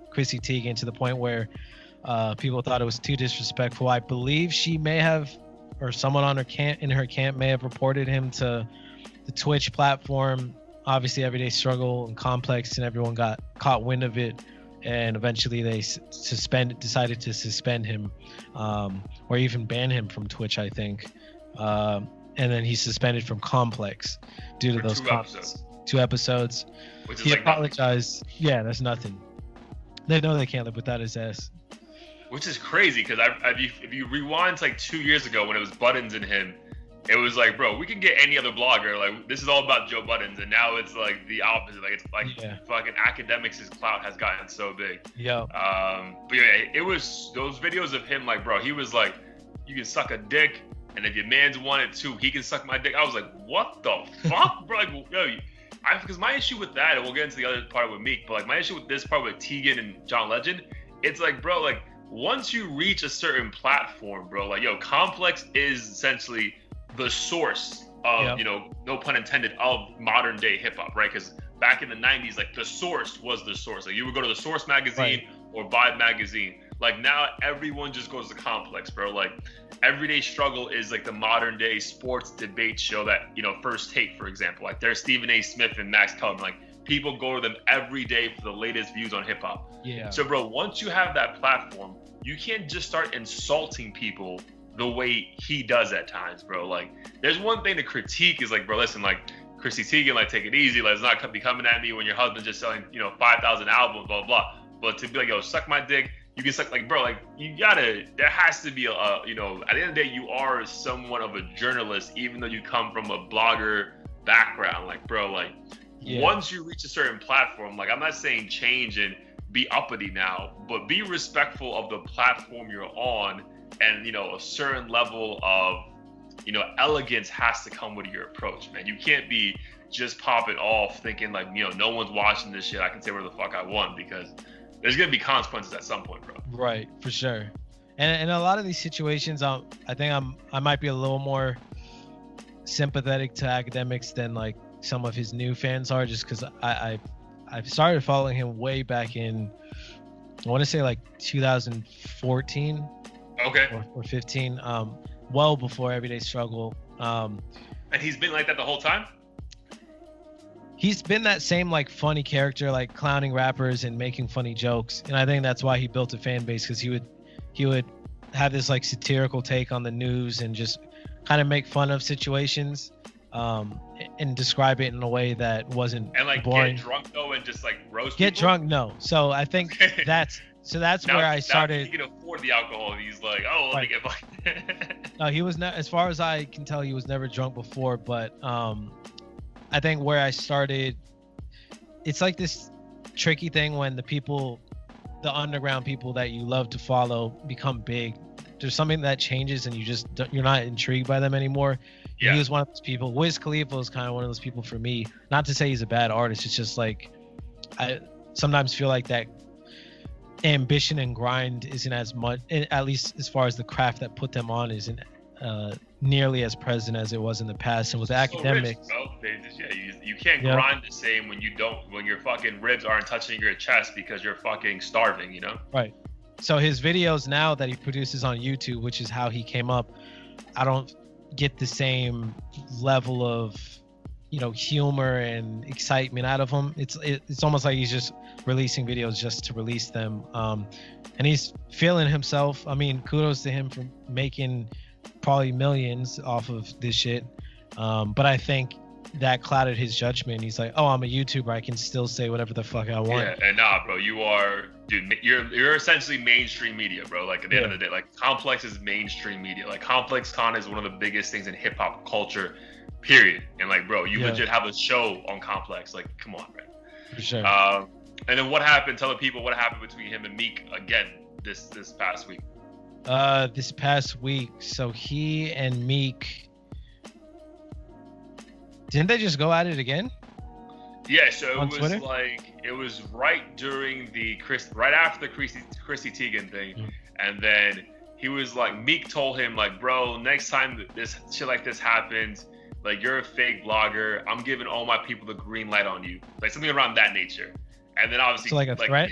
Chrissy Teigen to the point where people thought it was too disrespectful. I believe she may have, or someone on her camp may have reported him to the Twitch platform. Obviously, Everyday Struggle and Complex and everyone got caught wind of it, and eventually they decided to suspend him, or even ban him from Twitch, I think. And then he's suspended from Complex due to those comments. 2 episodes. Which is he like apologized. Nothing. Yeah, that's nothing. They know they can't live without his ass. Which is crazy, because if you rewind to like 2 years ago when it was Buttons and him, it was like, bro, we can get any other blogger. Like, this is all about Joe Buttons, and now it's like the opposite. Like, it's like fucking Akademiks' clout has gotten so big. Yeah. But yeah, it was those videos of him, like, bro, he was like, you can suck a dick, and if your man's wanted to, he can suck my dick. I was like, what the fuck, bro? Like, yo, because my issue with that, and we'll get into the other part with Meek, but like my issue with this part with Teigen and John Legend it's like, bro, like once you reach a certain platform, bro, like yo, Complex is essentially the source of, you know, no pun intended, of modern day hip hop, right? Because back in the 90s, like the source was the source. Like you would go to the Source magazine or Vibe magazine. Like now everyone just goes to Complex, bro. Like Everyday Struggle is like the modern day sports debate show that, you know, First Take, for example. Like there's Stephen A. Smith and Max Kellerman. Like people go to them every day for the latest views on hip hop. Yeah. So, bro, once you have that platform, you can't just start insulting people the way he does at times, bro. Like, there's one thing to critique is like, bro, listen, like, Chrissy Teigen, like, take it easy. Like, it's not be coming at me when your husband's just selling, you know, 5,000 albums, blah, blah, blah. But to be like, yo, suck my dick, you can suck, like, bro, like, you gotta, there has to be a, you know, at the end of the day, you are somewhat of a journalist, even though you come from a blogger background. Like, bro, like, once you reach a certain platform, like, I'm not saying change and be uppity now, but be respectful of the platform you're on. And, you know, a certain level of, you know, elegance has to come with your approach, man. You can't be just popping off thinking like, you know, no one's watching this shit, I can say where the fuck I want, because there's going to be consequences at some point, bro. Right, for sure. And in a lot of these situations, I think I might be a little more sympathetic to Akademiks than like some of his new fans are, just because I've started following him way back in, I want to say like 2014. Okay. Or 15, well before Everyday Struggle. And he's been like that the whole time? He's been that same like funny character, like clowning rappers and making funny jokes. And I think that's why he built a fan base, because he would have this like satirical take on the news and just kind of make fun of situations and describe it in a way that wasn't and like boring. Get drunk though and just like roast Get people? drunk, no. So I think that's now, where I started. He can afford the alcohol. He's like, oh, let me get my. No, he was not. As far as I can tell, he was never drunk before. But I think where I started, it's like this tricky thing when the underground people that you love to follow become big. There's something that changes, and you're not intrigued by them anymore. Yeah. He was one of those people. Wiz Khalifa was kind of one of those people for me. Not to say he's a bad artist. It's just like I sometimes feel like that ambition and grind isn't as much, at least as far as the craft that put them on isn't nearly as present as it was in the past. And with Akademiks, you can't grind the same when your fucking ribs aren't touching your chest because you're fucking starving, you know? Right. So his videos now that he produces on YouTube, which is how he came up, I don't get the same level of, you know, humor and excitement out of him. It's almost like he's just releasing videos just to release them, and he's feeling himself. I mean, kudos to him for making probably millions off of this shit, but I think that clouded his judgment. He's like, oh, I'm a YouTuber, I can still say whatever the fuck I want. Yeah, and nah, bro, you're essentially mainstream media, bro. Like at the end of the day, like Complex is mainstream media. Like Complex Con is one of the biggest things in hip hop culture, period. And like, bro, you legit have a show on Complex. Like, come on, right? For sure. And then what happened? Tell the people what happened between him and Meek again this past week. This past week, so he and Meek, didn't they just go at it again? Yeah, so it was Twitter? like it was right during right after the Chrissy Teigen thing, and then he was like, Meek told him like, bro, next time this shit like this happens, like you're a fake blogger, I'm giving all my people the green light on you, like something around that nature. And then obviously, so like a threat.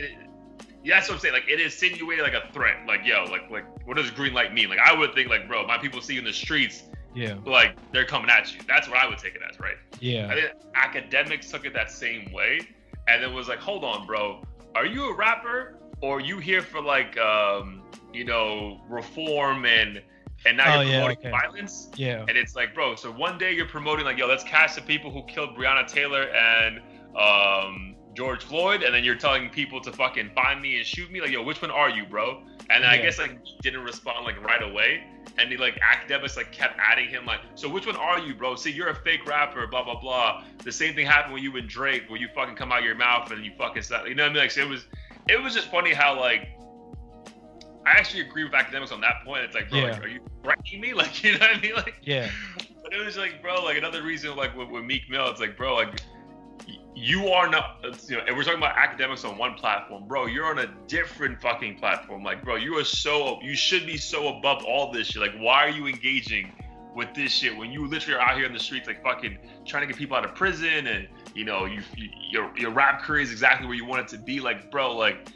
Yeah, that's what I'm saying. Like it insinuated like a threat. Like yo, like what does green light mean? Like I would think like, bro, my people see you in the streets. Yeah. Like they're coming at you. That's what I would take it as, right? Yeah. I think Akademiks took it that same way, and then was like, hold on, bro, are you a rapper or are you here for like you know, reform and now you're promoting violence? Yeah. And it's like, bro, so one day you're promoting like, yo, let's catch the people who killed Breonna Taylor and George Floyd, and then you're telling people to fucking find me and shoot me. Like, yo, which one are you, bro? And I guess like didn't respond like right away, and he like Akademiks like kept adding him like, so which one are you, bro? See, you're a fake rapper, blah blah blah. The same thing happened when you and Drake, where you fucking come out your mouth and you fucking stuff. You know what I mean? Like, so it was just funny how like I actually agree with Akademiks on that point. It's like, bro, like, are you threatening me? Like, you know what I mean? Like, yeah. But it was like, bro, like another reason like with Meek Mill, it's like, bro, like you are not, you know, and we're talking about academics on one platform, bro. You're on a different fucking platform. Like, bro, you should be so above all this shit. Like, why are you engaging with this shit when you literally are out here in the streets, like fucking trying to get people out of prison, and you know, your rap career is exactly where you want it to be. Like, bro, like,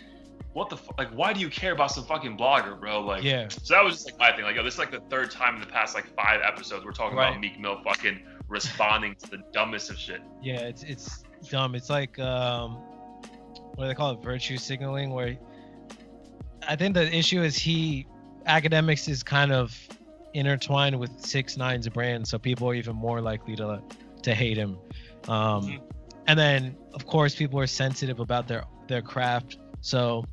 what the fuck? Like, why do you care about some fucking blogger, bro? Like, yeah. So that was just like my thing. Like, yo, this is like the third time in the past like 5 episodes we're talking about Meek Mill fucking responding to the dumbest of shit. Yeah, it's dumb. It's like what do they call it? Virtue signaling, where I think the issue is Akademiks is kind of intertwined with 6ix9ine's brand, so people are even more likely to hate him. And then of course people are sensitive about their craft, so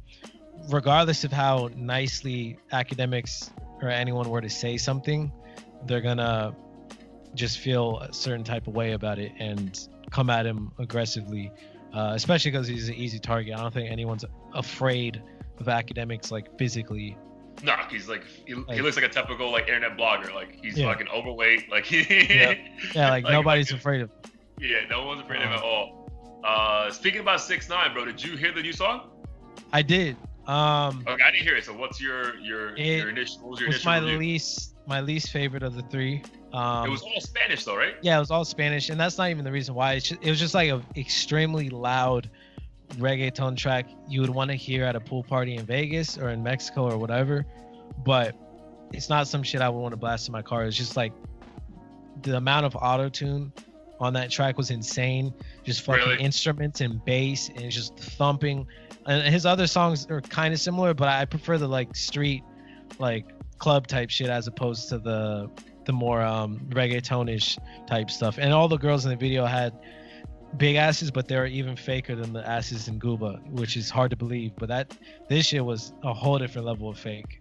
regardless of how nicely Akademiks or anyone were to say something, they're gonna just feel a certain type of way about it and come at him aggressively, especially because he's an easy target. I don't think anyone's afraid of Akademiks, like, physically. No, he's like he looks like a typical like internet blogger. Like, he's fucking overweight. Like, yeah, like nobody's afraid of him. Yeah, no one's afraid of him at all. Speaking about 6ix9ine, bro, did you hear the new song? I did. Okay, I didn't hear it. So what's your initial? What was your initial review? My least favorite of the 3. It was all Spanish though, right? Yeah, it was all Spanish, and that's not even the reason why. It was just like an extremely loud reggaeton track you would want to hear at a pool party in Vegas or in Mexico or whatever, but it's not some shit I would want to blast in my car. It's just like the amount of auto-tune on that track was insane. Just fucking instruments and bass, and it's just thumping. And his other songs are kind of similar, but I prefer the like street, like club type shit as opposed to the more reggaetonish type stuff. And all the girls in the video had big asses, but they were even faker than the asses in Gooba, which is hard to believe. But this shit was a whole different level of fake.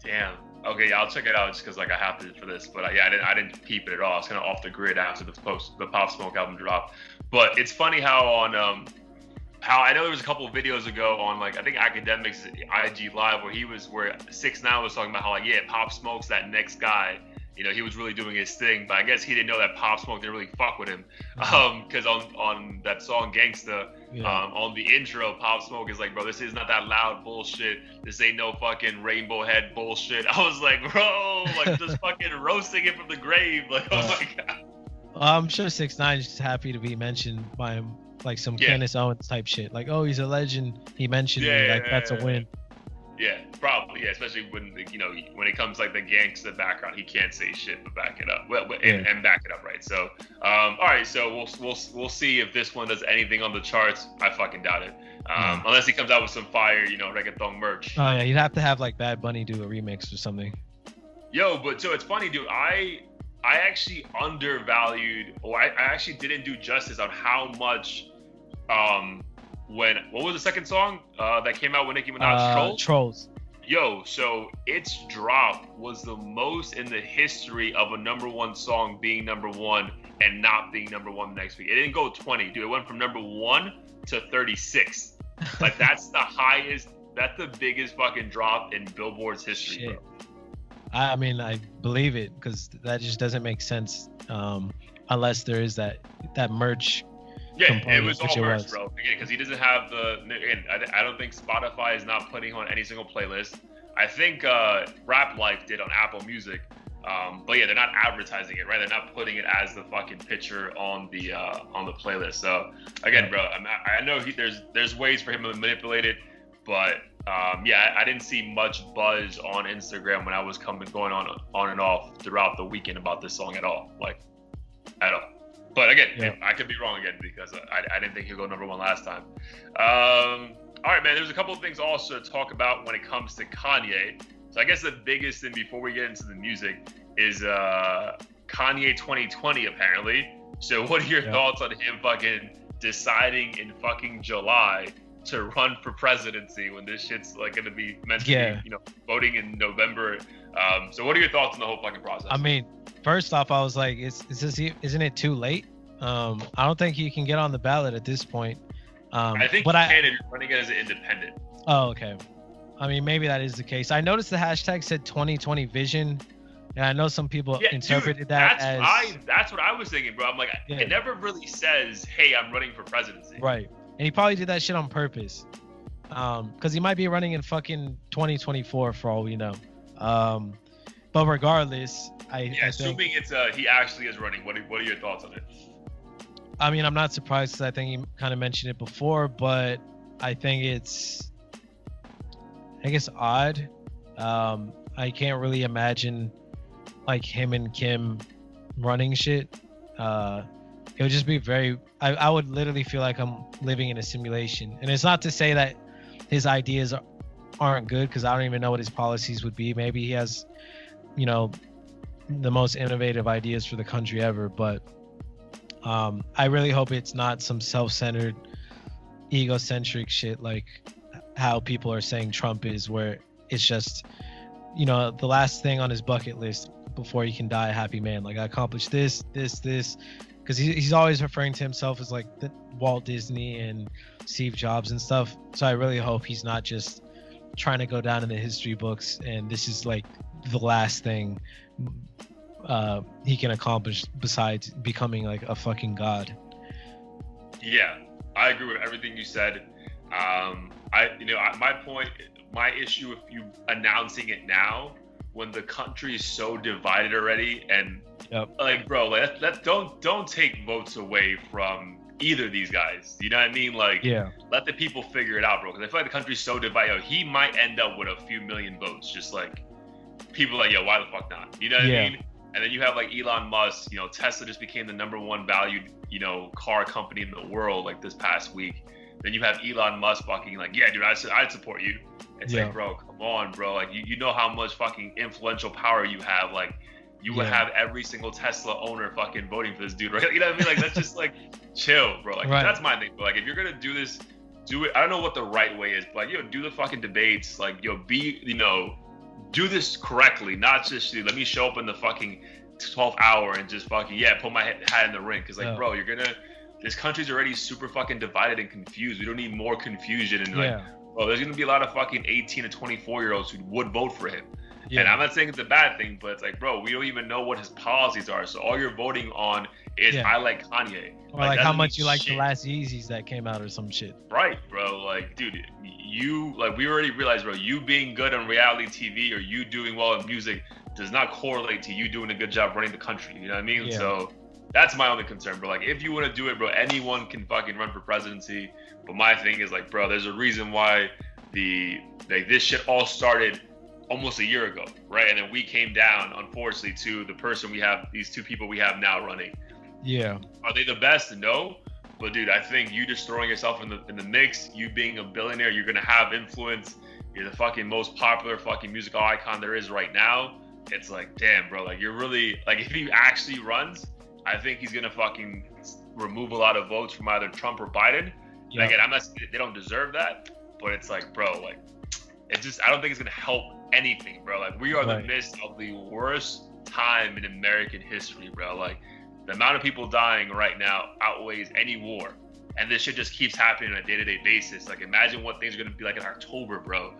Damn. Okay, yeah, I'll check it out just because like I have to for this. But I didn't peep it at all. I was kind of off the grid after the Pop Smoke album dropped. But it's funny how on how I know there was a couple of videos ago on like I think Akademiks IG Live where 6ix9ine was talking about how like Pop Smoke's that next guy. You know, he was really doing his thing, but I guess he didn't know that Pop Smoke didn't really fuck with him. Because on that song Gangsta, on the intro, Pop Smoke is like, bro, this is not that loud bullshit. This ain't no fucking rainbow head bullshit. I was like, bro, like just fucking roasting it from the grave. Like, oh my God. I'm sure 6ix9ine is just happy to be mentioned by him, like some Candace Owens type shit. Like, oh, he's a legend. He mentioned me. Like, that's a win. Yeah, probably. Yeah, especially when when it comes like the gangsta background, he can't say shit but back it up. And back it up, right? So, all right. So we'll see if this one does anything on the charts. I fucking doubt it. Unless he comes out with some fire, reggaeton merch. Oh yeah, you'd have to have like Bad Bunny do a remix or something. Yo, but so it's funny, dude. I actually undervalued, or I actually didn't do justice on how much. What was the second song that came out when Nicki Minaj? Trolls. Yo, so its drop was the most in the history of a #1 song being #1 and not being #1 the next week. It didn't go 20, dude. It went from #1 to 36. Like that's the highest. That's the biggest fucking drop in Billboard's history, bro. I mean, I believe it because that just doesn't make sense unless there is that merch. Yeah, it was all merch, bro. Again, because he doesn't have I don't think Spotify is not putting on any single playlist. I think Rap Life did on Apple Music. But yeah, they're not advertising it, right? They're not putting it as the fucking picture on the playlist. So again, bro, I know there's ways for him to manipulate it, but I didn't see much buzz on Instagram when I was going on and off throughout the weekend about this song at all, like at all. But again, I could be wrong again because I didn't think he'd go #1 last time. All right, man. There's a couple of things also to talk about when it comes to Kanye. So I guess the biggest thing before we get into the music is Kanye 2020 apparently. So what are your thoughts on him fucking deciding in fucking July to run for presidency when this shit's like going to be meant to be, voting in November? So what are your thoughts on the whole fucking process? I mean, first off, I was like, isn't it too late? I don't think he can get on the ballot at this point. I think he can if you're running it as an independent. Oh, okay. I mean, maybe that is the case. I noticed the hashtag said 2020 vision, And I know some people Yeah, interpreted dude, that as that's what I was thinking, bro. I'm like, Yeah. it never really says, "Hey, I'm running for presidency." right, and he probably did that shit on purpose, because he might be running in fucking 2024 for all we know. But regardless, I think, assuming it's he actually is running. What are your thoughts on it? I mean, I'm not surprised because I think he kind of mentioned it before, but I think it's odd. I can't really imagine like him and Kim running shit. It would just be very. I would literally feel like I'm living in a simulation, and it's not to say that his ideas aren't good, because I don't even know what his policies would be. Maybe he has, the most innovative ideas for the country ever, but I really hope it's not some self-centered, egocentric shit like how people are saying Trump is, where it's just, the last thing on his bucket list before he can die a happy man. Like, I accomplished this, because he's always referring to himself as like the Walt Disney and Steve Jobs and stuff. So I really hope he's not just trying to go down in the history books and this is like the last thing he can accomplish besides becoming like a fucking god. Yeah, I agree with everything you said. My issue with you announcing it now when the country is so divided already, and like, bro, like, don't take votes away from either of these guys. You know what I mean? Like, let the people figure it out, bro. Because I feel like the country's so divided. He might end up with a few million votes, just like people like, why the fuck not? You know what I mean? And then you have like Elon Musk. Tesla just became the #1 valued, car company in the world like this past week. Then you have Elon Musk fucking like, yeah, dude, I'd support you. It's like, bro, come on, bro. Like, you know how much fucking influential power you have. Like, you would have every single Tesla owner fucking voting for this dude, right? You know what I mean? Like, let's just like chill, bro. Like, that's my thing. But like, if you're gonna do this, do it. I don't know what the right way is, but like, do the fucking debates. Like, do this correctly, not just let me show up in the fucking 12th hour and just fucking put my hat in the ring. Because like, bro, this country's already super fucking divided and confused. We don't need more confusion. And like, well, there's gonna be a lot of fucking 18 to 24-year-olds who would vote for him. And I'm not saying it's a bad thing, but it's like, bro, we don't even know what his policies are. So all you're voting on is I like Kanye. Or like how much you like the last Yeezys that came out or some shit. Right, bro. Like, dude, we already realized, bro, you being good on reality TV or you doing well in music does not correlate to you doing a good job running the country. You know what I mean? So that's my only concern, bro. Like, if you want to do it, bro, anyone can fucking run for presidency. But my thing is like, bro, there's a reason why this shit all started almost a year ago, right? And then we came down, unfortunately, to the person we have, these two people we have now running. Yeah. Are they the best? No. But dude, I think you just throwing yourself in the mix, you being a billionaire, you're gonna have influence. You're the fucking most popular fucking musical icon there is right now. It's like, damn, bro, like, you're really like, if he actually runs, I think he's gonna fucking remove a lot of votes from either Trump or Biden. Yeah. Again, I'm not saying they don't deserve that, but it's like, bro, like, it's just, I don't think it's gonna help anything, bro. Like, we are in the midst of the worst time in American history, bro. Like, the amount of people dying right now outweighs any war, and this shit just keeps happening on a day-to-day basis. Like, imagine what things are gonna be like in October, bro.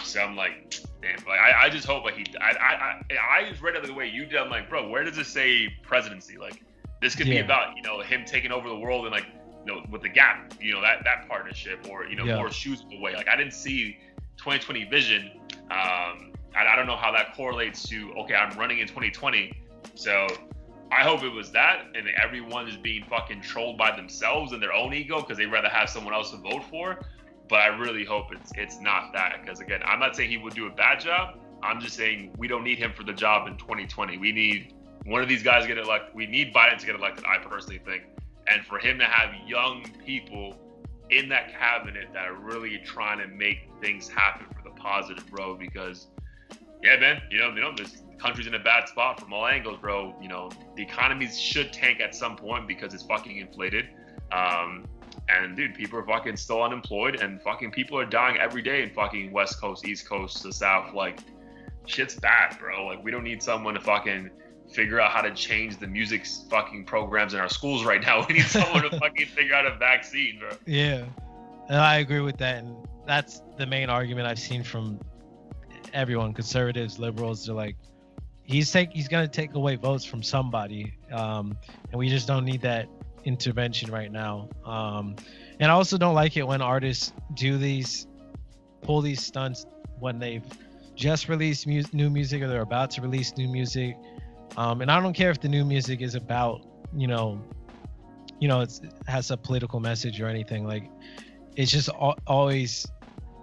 So I'm like, damn. Like, I just hope like I just read it the way you did. I'm like, bro, where does it say presidency? Like, this could be about him taking over the world and like with the Gap, that partnership, or more shoes away. Like, I didn't see 2020 vision. I don't know how that correlates to, okay, I'm running in 2020. So I hope it was that, and everyone is being fucking trolled by themselves and their own ego because they'd rather have someone else to vote for. But I really hope it's not that, because again, I'm not saying he would do a bad job. I'm just saying we don't need him for the job in 2020. We need one of these guys to get elected. We need Biden to get elected, I personally think. And for him to have young people in that cabinet that are really trying to make things happen for the positive, bro, because man, this country's in a bad spot from all angles, bro. The economy should tank at some point because it's fucking inflated. And dude, people are fucking still unemployed, and fucking people are dying every day in fucking West Coast, East Coast, the South. Like, shit's bad, bro. Like, we don't need someone to fucking figure out how to change the music fucking programs in our schools right now. We need someone to fucking figure out a vaccine, bro. Yeah, and I agree with that, and that's the main argument I've seen from everyone, conservatives, liberals. They're like, he's gonna take away votes from somebody, and we just don't need that intervention right now. And I also don't like it when artists pull these stunts when they've just released new music or they're about to release new music. And I don't care if the new music is about, it has a political message or anything. Like, it's just always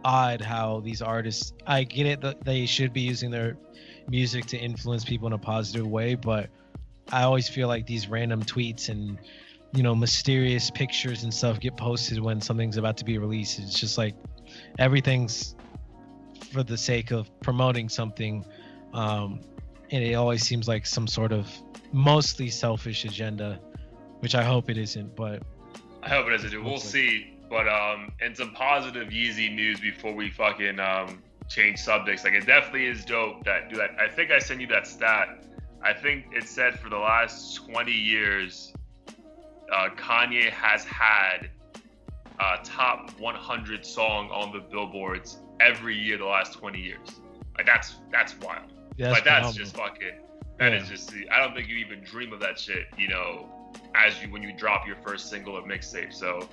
odd how these artists, I get it that they should be using their music to influence people in a positive way, but I always feel like these random tweets and mysterious pictures and stuff get posted when something's about to be released. It's just like everything's for the sake of promoting something, and it always seems like some sort of mostly selfish agenda, which I hope it isn't, but I hope it isn't. We'll see. But and some positive Yeezy news before we fucking change subjects. Like, it definitely is dope that, dude, I think I sent you that stat. I think it said for the last 20 years, Kanye has had a top 100 song on the billboards every year the last 20 years. Like, that's wild. Yeah, like, that's phenomenal. just fucking, that is just, I don't think you even dream of that shit, when you drop your first single or mixtape. So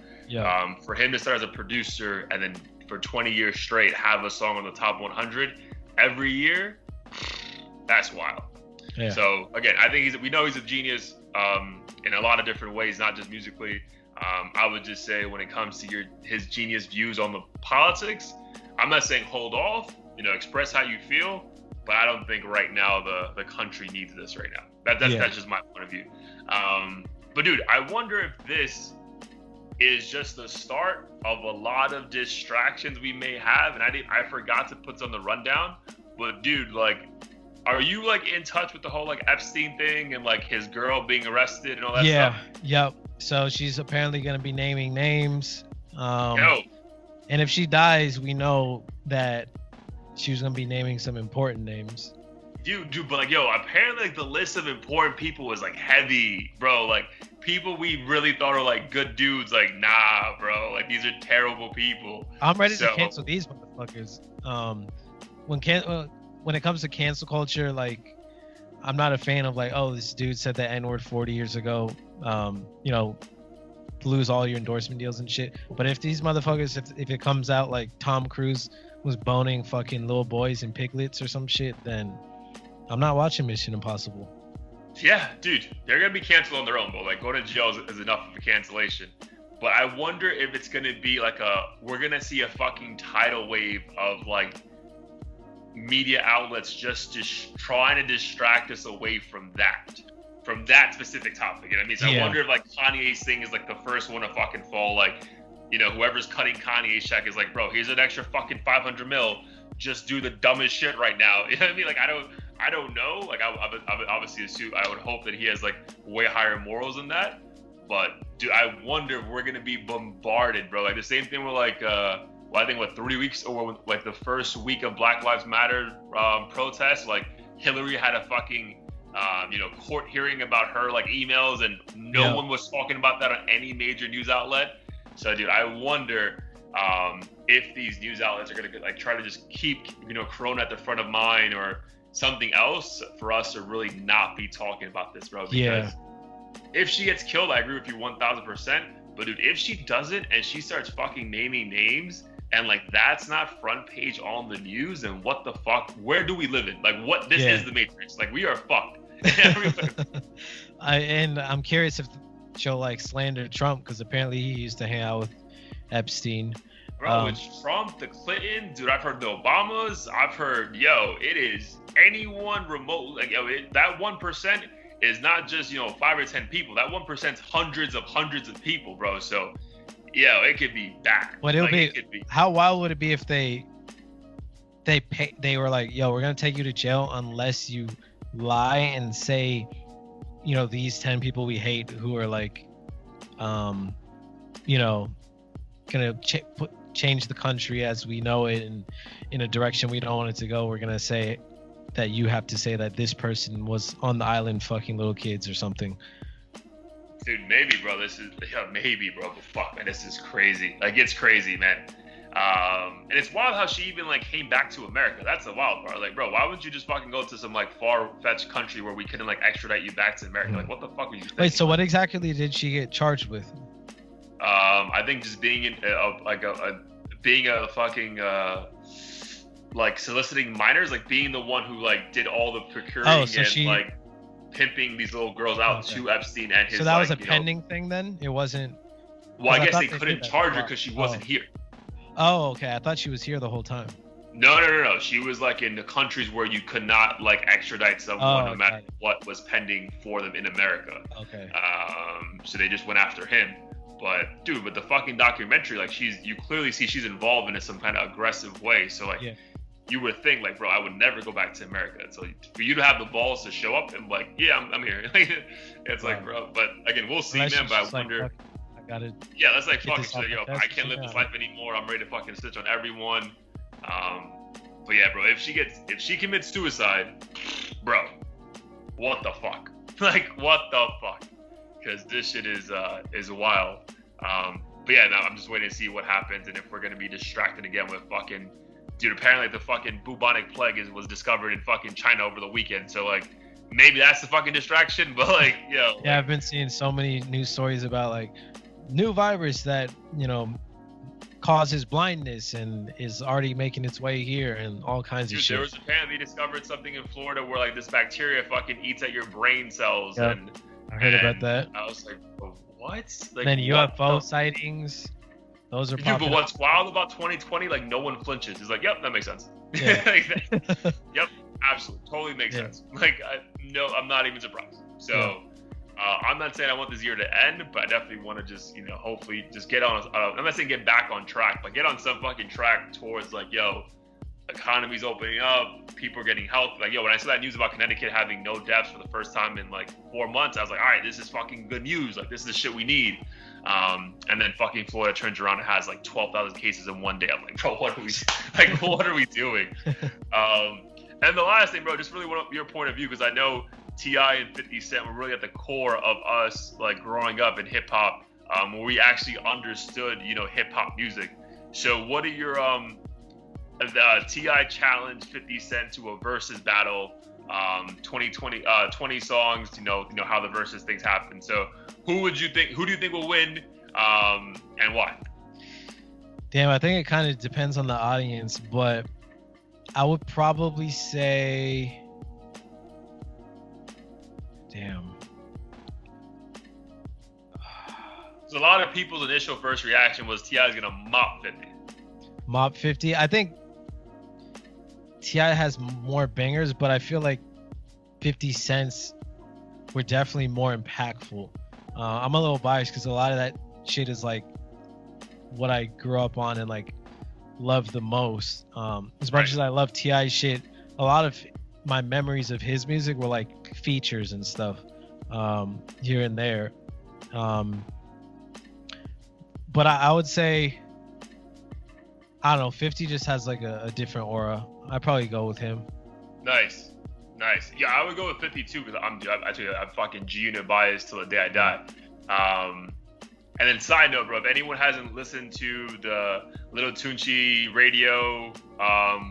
for him to start as a producer and then for 20 years straight have a song on the top 100 every year, that's wild. Yeah. So again, I think we know he's a genius in a lot of different ways, not just musically. I would just say when it comes to his genius views on the politics, I'm not saying hold off, express how you feel, but I don't think right now the country needs this right now. That's just my point of view. But dude, I wonder if this is just the start of a lot of distractions we may have. And I forgot to put this on the rundown, but dude, like, are you like in touch with the whole like Epstein thing and like his girl being arrested and all that stuff? Yep. So she's apparently going to be naming names. And if she dies, we know that she was going to be naming some important names. Dude, but like, apparently like the list of important people was like heavy, bro. Like, people we really thought were like good dudes, like, nah, bro. Like, these are terrible people. I'm ready to cancel these motherfuckers. When it comes to cancel culture, like, I'm not a fan of like, oh, this dude said the N-word 40 years ago. Lose all your endorsement deals and shit. But if these motherfuckers, if it comes out like Tom Cruise was boning fucking little boys and piglets or some shit, then I'm not watching Mission Impossible. Yeah, dude, they're gonna be canceled on their own, but like, going to jail is enough of a cancellation. But I wonder if it's gonna be like we're gonna see a fucking tidal wave of like media outlets just trying to distract us away from that specific topic. You know what I mean? So I wonder if like Kanye's thing is like the first one to fucking fall. Like, whoever's cutting Kanye's check is like, bro, here's an extra fucking 500 mil. Just do the dumbest shit right now. You know what I mean? Like, I don't know. Like, I would obviously assume, I would hope that he has like way higher morals than that. But dude, I wonder if we're gonna be bombarded, bro. Like the same thing with like, I think 3 weeks or like the first week of Black Lives Matter protests, like Hillary had a fucking court hearing about her like emails, and no one was talking about that on any major news outlet. So dude, I wonder if these news outlets are gonna like try to just keep Corona at the front of mind or something else for us to really not be talking about this, bro. Because if she gets killed, I agree with you 1000%. But dude, if she doesn't and she starts fucking naming names and like that's not front page on the news, then what the fuck? Where do we live in? Like, what? This is the Matrix. Like, we are fucked. And I'm curious if she'll like slander Trump, because apparently he used to hang out with Epstein. Bro, it's Trump, the Clintons, dude. I've heard the Obamas. I've heard, it is anyone remote. Like, that 1% is not just 5 or 10 people. That 1% is hundreds of people, bro. So, it could be bad. But it'll be. How wild would it be if they were like, we're gonna take you to jail unless you lie and say, these 10 people we hate who are like, gonna change the country as we know it and in a direction we don't want it to go. We're gonna say that you have to say that this person was on the island fucking little kids or something. Dude, maybe, bro. Maybe, bro. But fuck, man, this is crazy. Like, it's crazy, man. And it's wild how she even like came back to America. That's the wild part. Like, bro, why wouldn't you just fucking go to some like far-fetched country where we couldn't like extradite you back to America? Like, what the fuck were you thinking? Wait, so what exactly did she get charged with? I think just being being a fucking like soliciting minors, like being the one who like did all the procuring like pimping these little girls out to Epstein and his. So that was a pending thing then? It wasn't. Well, I guess they couldn't charge her because she wasn't here. Oh, okay. I thought she was here the whole time. No. She was like in the countries where you could not like extradite someone no matter what was pending for them in America. Okay. So they just went after him. But dude, with the fucking documentary, like you clearly see she's involved in some kind of aggressive way. So like, you would think like, bro, I would never go back to America. So for you to have the balls to show up and like, yeah, I'm here. It's like, bro. But again, we'll see, man. But I wonder. Yeah, that's like fucking shit. Yo, I can't live this life anymore. I'm ready to fucking stitch on everyone. But yeah, bro, if she commits suicide, bro, what the fuck? Like, what the fuck? Because this shit is wild. But yeah, now I'm just waiting to see what happens and if we're gonna be distracted again with fucking, dude. Apparently the fucking bubonic plague was discovered in fucking China over the weekend. So like, maybe that's the fucking distraction. But like, yo. Yeah, I've been seeing so many news stories about like new virus that causes blindness and is already making its way here and all kinds of shit. There was apparently discovered something in Florida where like this bacteria fucking eats at your brain cells. Yep. And I heard about that. I was like, oh, what? Like, then UFO sightings. Those are dude, but what's wild about 2020? Like no one flinches. It's like, yep, that makes sense. Yeah. Yep, absolutely, totally makes sense. Like, I'm not even surprised. So. I'm not saying I want this year to end, but I definitely want to just, hopefully just get on. I'm not saying get back on track, but get on some fucking track towards like, yo, economy's opening up, people are getting healthy. Like, yo, when I saw that news about Connecticut having no deaths for the first time in like 4 months, I was like, all right, this is fucking good news. Like, this is the shit we need. And then fucking Florida turns around and has like 12,000 cases in one day. I'm like, bro, what are we doing? And the last thing, bro, just really want your point of view, because I know T.I. and 50 Cent were really at the core of us, like, growing up in hip-hop, where we actually understood, hip-hop music. So what are your T.I. challenged 50 Cent to a versus battle, 20 songs, how the versus things happen. So who do you think will win, and why? Damn, I think it kind of depends on the audience, but I would probably say... Damn. So a lot of people's initial first reaction was T.I.'s gonna mop 50. Mop 50. I think T.I. has more bangers, but I feel like 50 Cents were definitely more impactful. I'm a little biased because a lot of that shit is like what I grew up on and like love the most. As much as I love T.I. shit, a lot of my memories of his music were like features and stuff here and there. But I would say, I don't know, 50 just has like a different aura. I'd probably go with him. Nice. Yeah, I would go with 50 too, because I'm fucking G-Unit biased till the day I die. And then side note, bro, if anyone hasn't listened to the Little Tunchi radio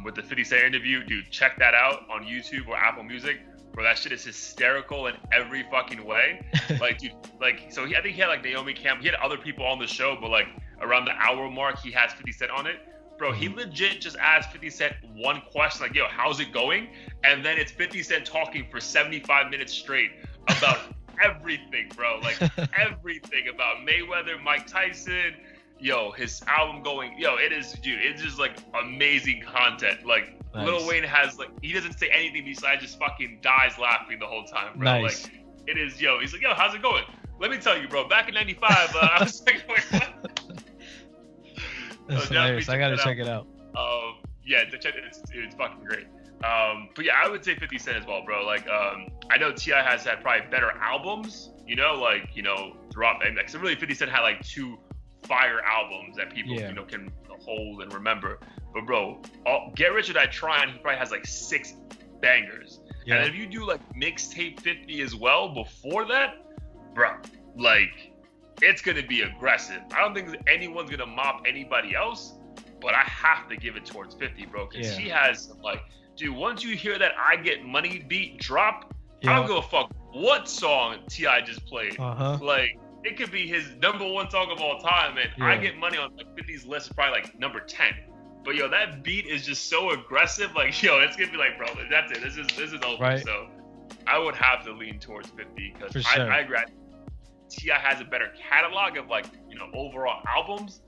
with the 50 Cent interview, dude, check that out on YouTube or Apple Music. Bro, that shit is hysterical in every fucking way. Like, dude, like, so I think he had like Naomi Campbell. He had other people on the show, but like around the hour mark, he has 50 Cent on it. Bro, he legit just asked 50 Cent one question, like, yo, how's it going? And then it's 50 Cent talking for 75 minutes straight about everything, bro. Like, everything about Mayweather, Mike Tyson, his album going, it is, dude, it's just like amazing content. Like, nice. Lil Wayne has, like, he doesn't say anything besides just fucking dies laughing the whole time, bro. Nice. Like, it is, he's like, how's it going? Let me tell you, bro, back in 95, I was like, wait, what? That's hilarious. I gotta check it out. Yeah, it's fucking great. But yeah, I would say 50 Cent as well, bro. Like, I know T.I. has had probably better albums, throughout. Because really 50 Cent had like 2 fire albums that people, can hold and remember. But bro, Get Rich or Die Trying, he probably has like 6 bangers. Yeah. And if you do like mixtape 50 as well before that, bro, like, it's gonna be aggressive. I don't think anyone's gonna mop anybody else, but I have to give it towards 50, bro, because he has some, like, dude, once you hear that I Get Money beat drop, I don't give a fuck what song T.I. just played. Like, it could be his number one song of all time, and I Get Money on like 50's list is probably like number 10. But yo, that beat is just so aggressive. Like, yo, it's gonna be like, bro, that's it. This is over. Right. So I would have to lean towards 50 because I agree. T.I. has a better catalog of, like, you know, overall albums.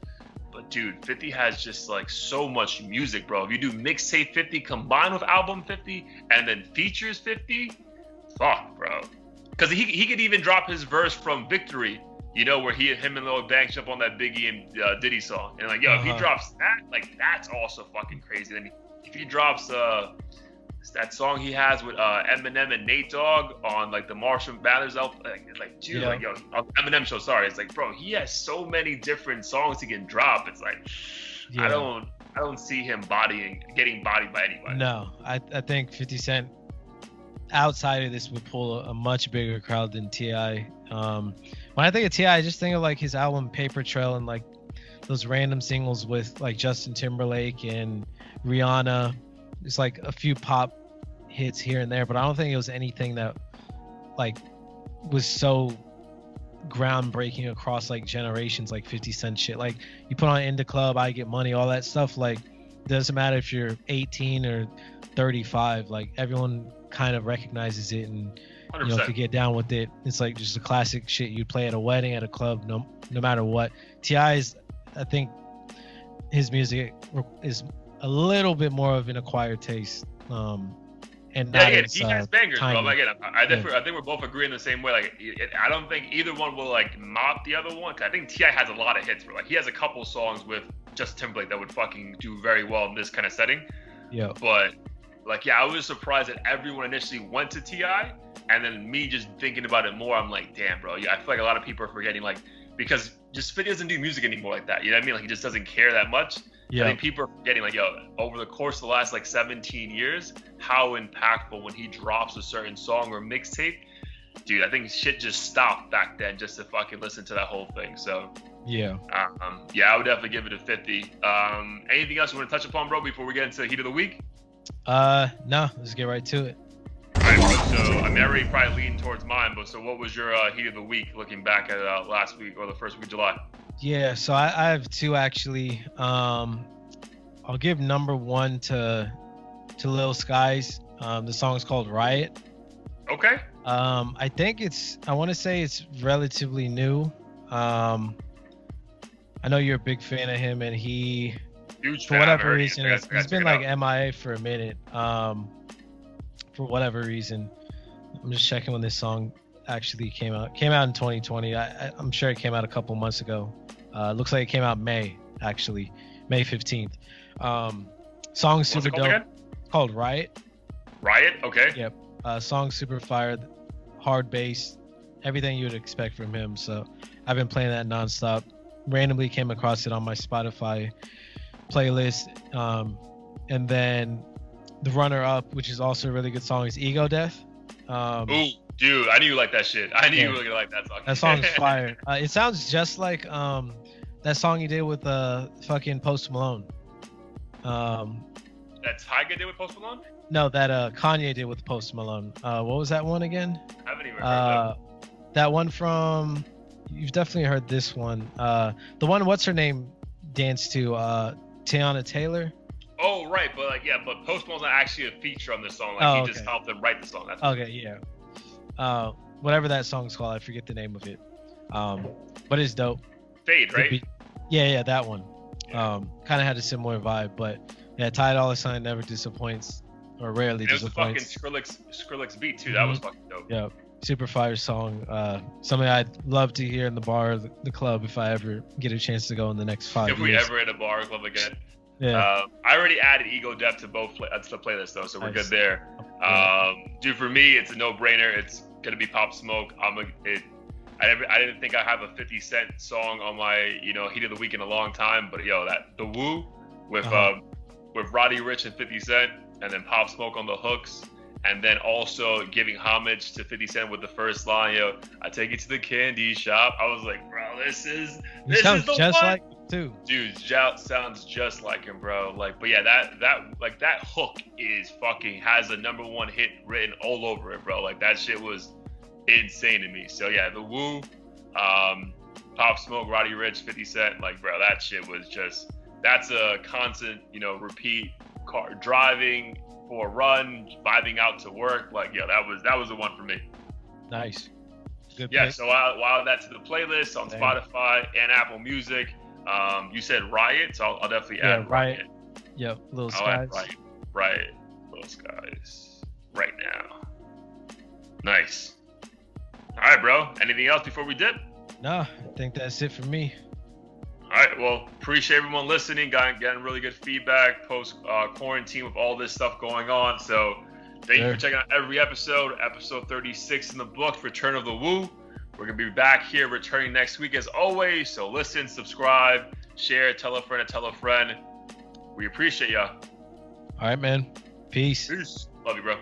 But dude, 50 has just like so much music, bro. If you do mixtape 50 combined with album 50 and then features 50, fuck, bro. Because he could even drop his verse from Victory, you know, where him and Lil Banks jump on that Biggie and Diddy song. And like, yo, if he drops that, like, that's also fucking crazy. Then if he drops that song he has with Eminem and Nate Dogg on like the Marshall Mathers album, like dude, like, yo, on Eminem show, sorry, it's like, bro, he has so many different songs he can drop. It's like, I don't see him getting bodied by anybody. No, I think 50 Cent outside of this would pull a much bigger crowd than T.I. When I think of T.I., I just think of like his album Paper Trail and like those random singles with like Justin Timberlake and Rihanna. It's like a few pop hits here and there, but I don't think it was anything that like was so groundbreaking across like generations, like 50 Cent shit. Like, you put on In the Club, I Get Money, all that stuff, like, doesn't matter if you're 18 or 35, like everyone kind of recognizes it and 100%. You know, could get down with it. It's like just a classic shit you'd play at a wedding, at a club, no matter what. T.I.'s, I think his music is a little bit more of an acquired taste, and not again, he has bangers, bro. Again, I think we're both agreeing the same way. Like, I don't think either one will like mop the other one. Cause I think T.I. has a lot of hits, bro. Like, he has a couple songs with Justin Timberlake that would fucking do very well in this kind of setting. Yeah. But like, yeah, I was surprised that everyone initially went to T.I. and then me just thinking about it more, I'm like, damn, bro. Yeah, I feel like a lot of people are forgetting, like, because just 50 doesn't do music anymore like that. You know what I mean? Like, he just doesn't care that much. Yeah. I think people are forgetting, like, yo, over the course of the last like 17 years, how impactful when he drops a certain song or mixtape. Dude, I think shit just stopped back then just to fucking listen to that whole thing. So yeah, I would definitely give it a 50. Anything else you want to touch upon, bro, before we get into Heat of the Week? No, let's get right to it. All right, bro. So I already probably leaning towards mine, but so what was your Heat of the Week looking back at last week or the first week of July? Yeah, so I have two actually. I'll give number one to Lil Skies. The song's called Riot. Okay. I think I want to say it's relatively new. I know you're a big fan of him, and he, huge for whatever reason, he's been like MIA for a minute. For whatever reason, I'm just checking when this song actually came out. Came out in 2020. I'm sure it came out a couple months ago. Looks like it came out May 15th. Song super dope. Again? Called Riot. Riot, okay. Yep. Song super fire, hard bass, everything you would expect from him. So I've been playing that nonstop. Randomly came across it on my Spotify playlist. And then the runner-up, which is also a really good song, is Ego Death. Ooh, dude, I knew you liked that shit. I knew you were gonna like that song. That song's fire. It sounds just like that song he did with fucking Post Malone. That Tyga did with Post Malone? No, that Kanye did with Post Malone. What was that one again? I haven't even heard that one from. You've definitely heard this one. The one, what's her name, danced to Tiana Taylor. Oh right, but Post Malone's not actually a feature on this song. Like, he just helped them write the song. That's okay, yeah. Whatever that song's called, I forget the name of it. But it's dope. Fade, right? Yeah, that one. Kind of had a similar vibe, but yeah, Ty Dolla $ign never disappoints, or rarely disappoints. It was a fucking Skrillex beat too. That was fucking dope. Yeah, super fire song. Something I'd love to hear in the bar, the club, if I ever get a chance to go in the next 5 years. If we ever in a bar or club again. Yeah. I already added Ego Death to both to the playlist though, so we're good there. Dude, for me, it's a no-brainer. It's gonna be Pop Smoke. I didn't think I have a 50 Cent song on my Heat of the Week in a long time, but the Woo with Roddy Ricch and 50 Cent, and then Pop Smoke on the hooks, and then also giving homage to 50 Cent with the first line, I take you to the candy shop. I was like, bro, this is the just one. Like too. Dude, Jout sounds just like him, bro. Like, but yeah, that hook is fucking has a #1 hit written all over it, bro. Like that shit was insane to me. So yeah, the Woo, Pop Smoke, Roddy Ricch, 50 Cent, like bro, that shit was just that's a constant, repeat car driving for a run, vibing out to work. Like, yeah, that was the one for me. Nice. Good Yeah, pick. so I'll add that to the playlist on Spotify and Apple Music. You said Riot, so I'll definitely add Riot. Yep, Little I'll Skies. add Riot, Little Skies, right now. Nice. All right, bro. Anything else before we dip? No, I think that's it for me. All right. Well, appreciate everyone listening, getting really good feedback post quarantine with all this stuff going on. So thank you for checking out every episode. Episode 36 in the books, Return of the Woo. We're going to be back here returning next week as always. So listen, subscribe, share, tell a friend to tell a friend. We appreciate y'all. All right, man. Peace. Peace. Love you, bro.